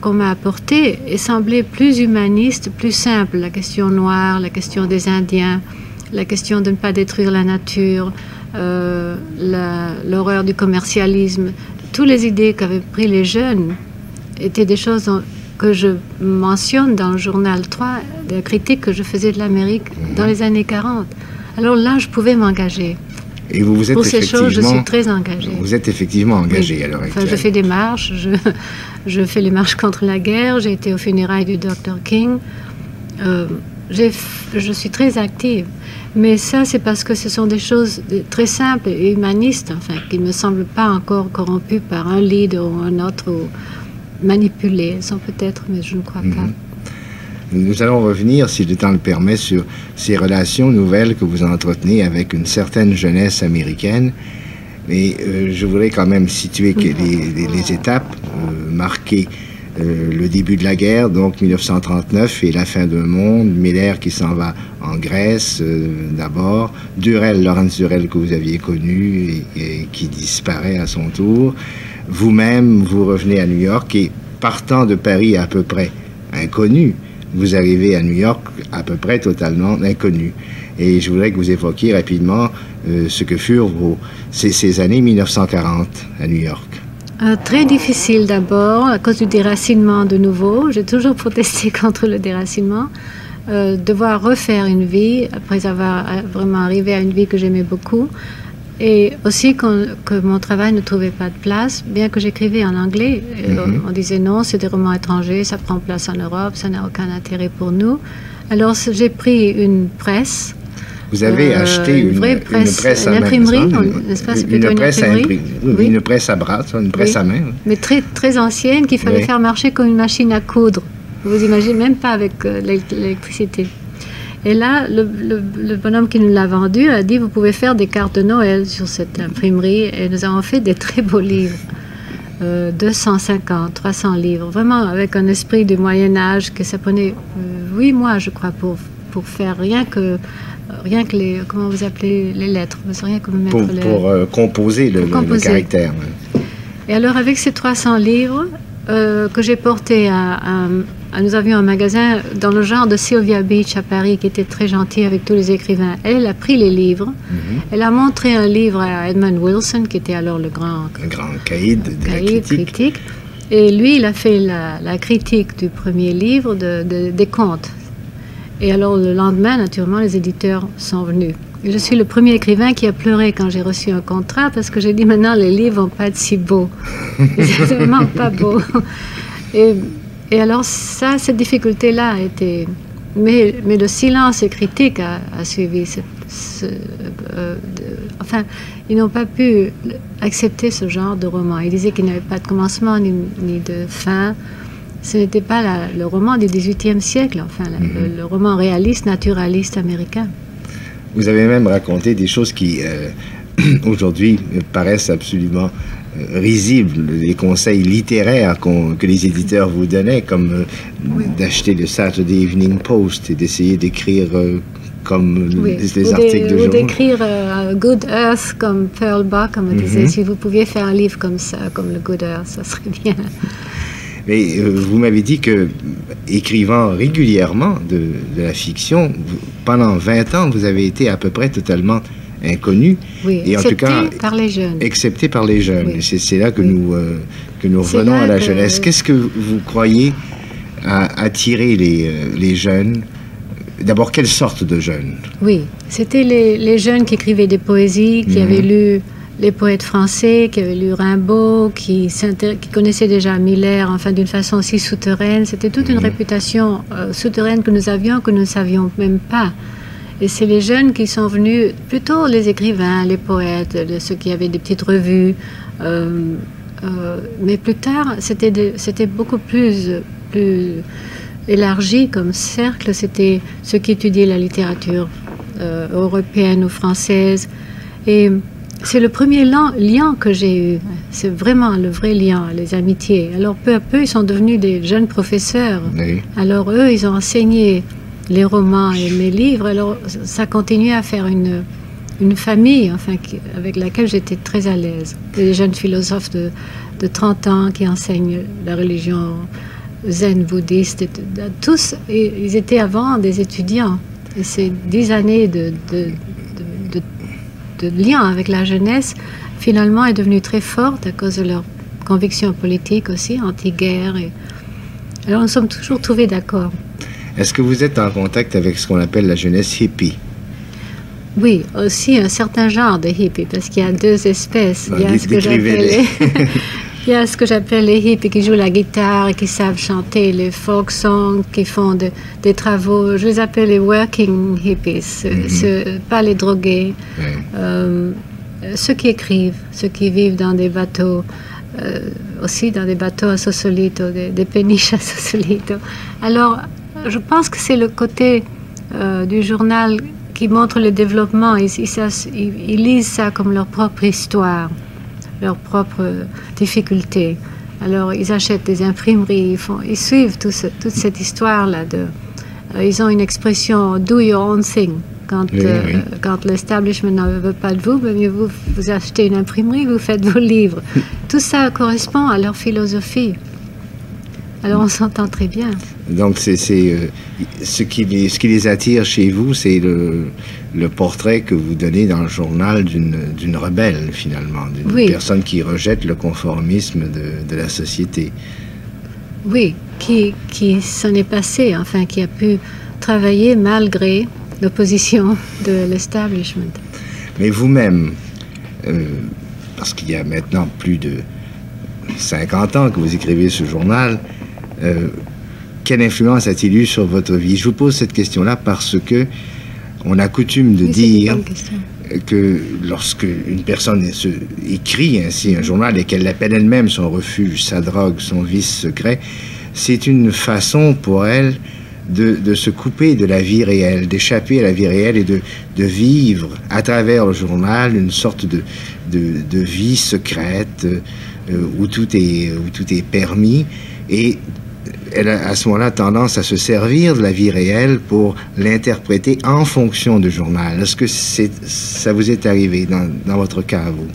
qu'on m'a apportés semblaient plus humanistes, plus simples. La question noire, la question des Indiens, la question de ne pas détruire la nature, l'horreur du commercialisme. Toutes les idées qu'avaient pris les jeunes étaient des choses que je mentionne dans le journal 3, de la critique que je faisais de l'Amérique dans les années 40. Alors là, je pouvais m'engager. Et vous êtes pour ces choses, je suis très engagée. Vous êtes effectivement engagée à l'heure actuelle. Je fais des marches, je fais les marches contre la guerre, j'ai été aux funérailles du Dr. King. Je suis très active. Mais ça, c'est parce que ce sont des choses très simples et humanistes, enfin, qui ne me semblent pas encore corrompues par un leader ou un autre, ou manipulées. Elles sont peut-être, mais je ne crois pas. Nous allons revenir, si le temps le permet, sur ces relations nouvelles que vous entretenez avec une certaine jeunesse américaine. Mais je voudrais quand même situer les étapes marquées. Le début de la guerre, donc 1939, et la fin d'un monde. Miller qui s'en va en Grèce d'abord. Laurence Durrell que vous aviez connu et qui disparaît à son tour. Vous-même, vous revenez à New York et partant de Paris à peu près inconnu, vous arrivez à New York à peu près totalement inconnu. Et je voudrais que vous évoquiez rapidement ce que furent ces années 1940 à New York. Très difficile d'abord, à cause du déracinement de nouveau. J'ai toujours protesté contre le déracinement. Devoir refaire une vie, après avoir vraiment arrivé à une vie que j'aimais beaucoup. Et aussi que mon travail ne trouvait pas de place, bien que j'écrivais en anglais. On disait non, c'est des romans étrangers, ça prend place en Europe, ça n'a aucun intérêt pour nous. Alors j'ai pris une presse. Vous avez acheté une presse à main, imprimerie, n'est-ce pas? C'est plutôt une presse à imprimer. Oui. Une presse à bras, une presse à main. Oui. Mais très, très ancienne, qu'il fallait faire marcher comme une machine à coudre. Vous imaginez, même pas avec l'électricité. Et là, le bonhomme qui nous l'a vendu a dit, vous pouvez faire des cartes de Noël sur cette imprimerie. Et nous avons fait des très beaux livres. 250, 300 livres. Vraiment avec un esprit du Moyen-Âge que ça prenait 8 mois, je crois, pour faire rien que les, comment vous appelez, les lettres. Rien que mettre pour composer le caractère. Et alors, avec ces 300 livres que j'ai portés nous avions un magasin dans le genre de Sylvia Beach à Paris qui était très gentil avec tous les écrivains. Elle a pris les livres. Elle a montré un livre à Edmund Wilson, qui était alors le grand caïd de la critique. Et lui, il a fait la critique du premier livre des contes. Et alors, le lendemain, naturellement, les éditeurs sont venus. Et je suis le premier écrivain qui a pleuré quand j'ai reçu un contrat, parce que j'ai dit, maintenant, les livres vont pas être si beaux. C'est vraiment pas beau. Et alors, cette difficulté-là a été... Mais le silence critique a suivi. Enfin, ils n'ont pas pu accepter ce genre de roman. Ils disaient qu'il n'y avait pas de commencement ni de fin. Ce n'était pas le roman du XVIIIe siècle, enfin, le roman réaliste, naturaliste américain. Vous avez même raconté des choses qui aujourd'hui paraissent absolument risibles. Les conseils littéraires que les éditeurs vous donnaient, comme d'acheter le Saturday Evening Post et d'essayer d'écrire comme les articles de journaux. Ou d'écrire Good Earth comme Pearl Buck, me disait, si vous pouviez faire un livre comme ça, comme le Good Earth, ça serait bien. Mais vous m'avez dit que, écrivant régulièrement de la fiction, pendant 20 ans, vous avez été à peu près totalement inconnu. Oui, et en tout cas, par les jeunes. Excepté par les jeunes. Oui. C'est là que nous revenons à la jeunesse. Qu'est-ce que vous croyez attirer les jeunes? D'abord, quelle sorte de jeunes? Oui, c'était les jeunes qui écrivaient des poésies, qui avaient lu les poètes français, qui avaient lu Rimbaud, qui connaissaient déjà Miller, enfin d'une façon aussi souterraine. C'était toute une réputation souterraine que nous avions, que nous ne savions même pas. Et c'est les jeunes qui sont venus, plutôt les écrivains, les poètes, ceux qui avaient des petites revues. Mais plus tard, c'était beaucoup plus élargi comme cercle. C'était ceux qui étudiaient la littérature européenne ou française. Et c'est le premier lien que j'ai eu. C'est vraiment le vrai lien, les amitiés. Alors peu à peu, ils sont devenus des jeunes professeurs. Oui. Alors eux, ils ont enseigné les romans et mes livres. Alors ça continuait à faire une famille, enfin, avec laquelle j'étais très à l'aise. Des jeunes philosophes de 30 ans qui enseignent la religion zen bouddhiste. Tous, ils étaient avant des étudiants. Et ces 10 années de lien avec la jeunesse, finalement, est devenue très forte à cause de leurs convictions politiques aussi, anti-guerre. Alors, nous sommes toujours trouvés d'accord. Est-ce que vous êtes en contact avec ce qu'on appelle la jeunesse hippie? Oui, aussi un certain genre de hippie, parce qu'il y a deux espèces. Il y a ce que j'appelle les hippies qui jouent la guitare et qui savent chanter les folk songs, qui font des travaux. Je les appelle les working hippies, pas les drogués. Ceux qui écrivent, ceux qui vivent dans des bateaux, aussi dans des bateaux à Sausalito, des péniches à Sausalito. Alors, je pense que c'est le côté du journal qui montre le développement. Ils lisent ça comme leur propre histoire, leurs propres difficultés. Alors, ils achètent des imprimeries, ils suivent toute cette histoire-là. Ils ont une expression « do your own thing ». Quand l'establishment ne veut pas de vous, mieux vous achetez une imprimerie, vous faites vos livres. Tout ça correspond à leur philosophie. Alors, on s'entend très bien. Donc, ce qui les attire chez vous, c'est le portrait que vous donnez dans le journal d'une rebelle, finalement, d'une personne qui rejette le conformisme de la société. Oui, qui s'en est passé, enfin, qui a pu travailler malgré l'opposition de l'establishment. Mais vous-même, parce qu'il y a maintenant plus de 50 ans que vous écrivez ce journal, quelle influence a-t-il eu sur votre vie? Je vous pose cette question-là parce que on a coutume de dire que lorsque une personne écrit ainsi un journal et qu'elle l'appelle elle-même son refuge, sa drogue, son vice secret, c'est une façon pour elle de se couper de la vie réelle, d'échapper à la vie réelle et de vivre à travers le journal une sorte de vie secrète où tout est permis. Et elle a à ce moment-là tendance à se servir de la vie réelle pour l'interpréter en fonction du journal. Est-ce que ça vous est arrivé dans votre cas, vous?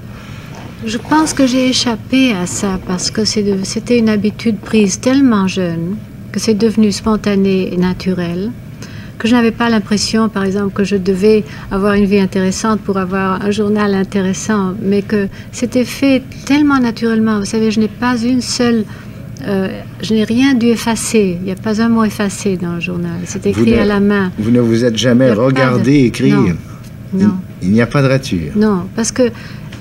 Je pense que j'ai échappé à ça parce que c'était une habitude prise tellement jeune que c'est devenu spontané et naturel, que je n'avais pas l'impression, par exemple, que je devais avoir une vie intéressante pour avoir un journal intéressant, mais que c'était fait tellement naturellement. Vous savez, je n'ai pas une seule... je n'ai rien dû effacer. Il n'y a pas un mot effacé dans le journal. C'est écrit à la main. Vous ne vous êtes jamais regardé écrire? Non. Il n'y a pas de rature? Non, parce que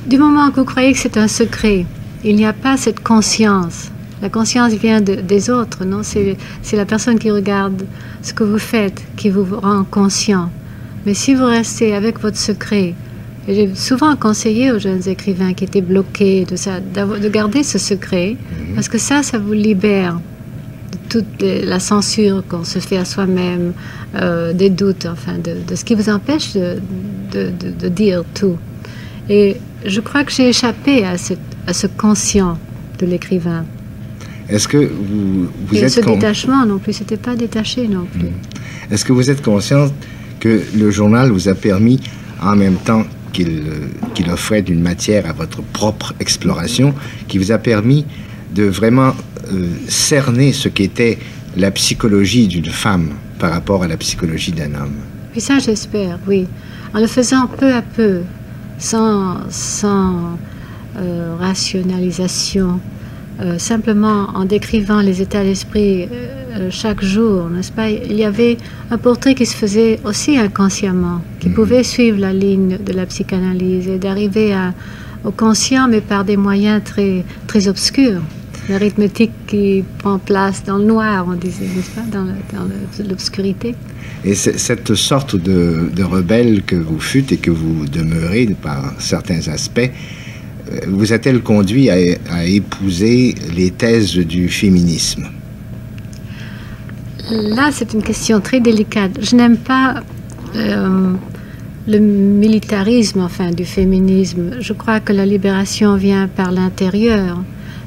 du moment que vous croyez que c'est un secret, il n'y a pas cette conscience. La conscience vient des autres, non? C'est la personne qui regarde ce que vous faites qui vous rend conscient. Mais si vous restez avec votre secret, et j'ai souvent conseillé aux jeunes écrivains qui étaient bloqués de garder ce secret, parce que ça vous libère de toute la censure qu'on se fait à soi-même, des doutes, enfin, de ce qui vous empêche de dire tout. Et je crois que j'ai échappé à ce conscient de l'écrivain. Est-ce que vous Et êtes... ce détachement non plus, c'était pas détaché non plus. Est-ce que vous êtes consciente que le journal vous a permis, en même temps qu'il offrait une matière à votre propre exploration, qui vous a permis de vraiment cerner ce qu'était la psychologie d'une femme par rapport à la psychologie d'un homme? Puis ça, j'espère, oui. En le faisant peu à peu, sans rationalisation, simplement en décrivant les états d'esprit chaque jour, n'est-ce pas? Il y avait un portrait qui se faisait aussi inconsciemment, qui pouvait suivre la ligne de la psychanalyse et d'arriver au conscient, mais par des moyens très, très obscurs. L'arithmétique qui prend place dans le noir, on disait, n'est-ce pas, dans l'obscurité. Et cette sorte de rebelle que vous fûtes et que vous demeurez par certains aspects, vous a-t-elle conduit à épouser les thèses du féminisme? Là, c'est une question très délicate. Je n'aime pas le militarisme, enfin, du féminisme. Je crois que la libération vient par l'intérieur.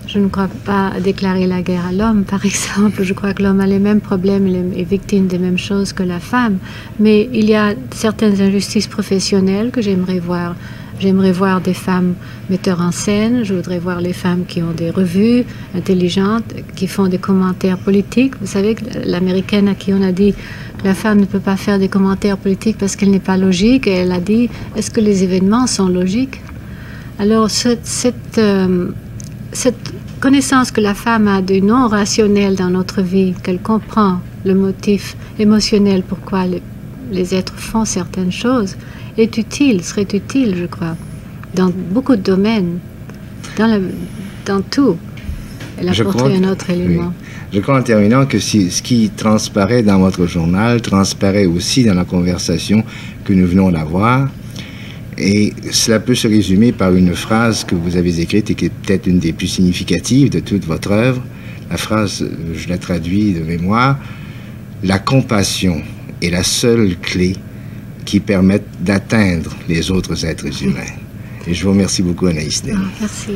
Je ne crois pas à déclarer la guerre à l'homme, par exemple. Je crois que l'homme a les mêmes problèmes et est victime des mêmes choses que la femme. Mais il y a certaines injustices professionnelles que j'aimerais voir. J'aimerais voir des femmes metteurs en scène. Je voudrais voir les femmes qui ont des revues intelligentes, qui font des commentaires politiques. Vous savez, l'américaine à qui on a dit que la femme ne peut pas faire des commentaires politiques parce qu'elle n'est pas logique, et elle a dit, est-ce que les événements sont logiques? Alors, cette connaissance que la femme a du non rationnel dans notre vie, qu'elle comprend le motif émotionnel pourquoi les êtres font certaines choses, est utile, serait utile, je crois, dans beaucoup de domaines, dans tout. Elle apporterait un autre élément. Oui. Je crois en terminant que ce qui transparaît dans votre journal transparaît aussi dans la conversation que nous venons d'avoir. Et cela peut se résumer par une phrase que vous avez écrite et qui est peut-être une des plus significatives de toute votre œuvre. La phrase, je la traduis de mémoire, « La compassion est la seule clé qui permette d'atteindre les autres êtres humains. » Et je vous remercie beaucoup, Anaïs Nen. Merci.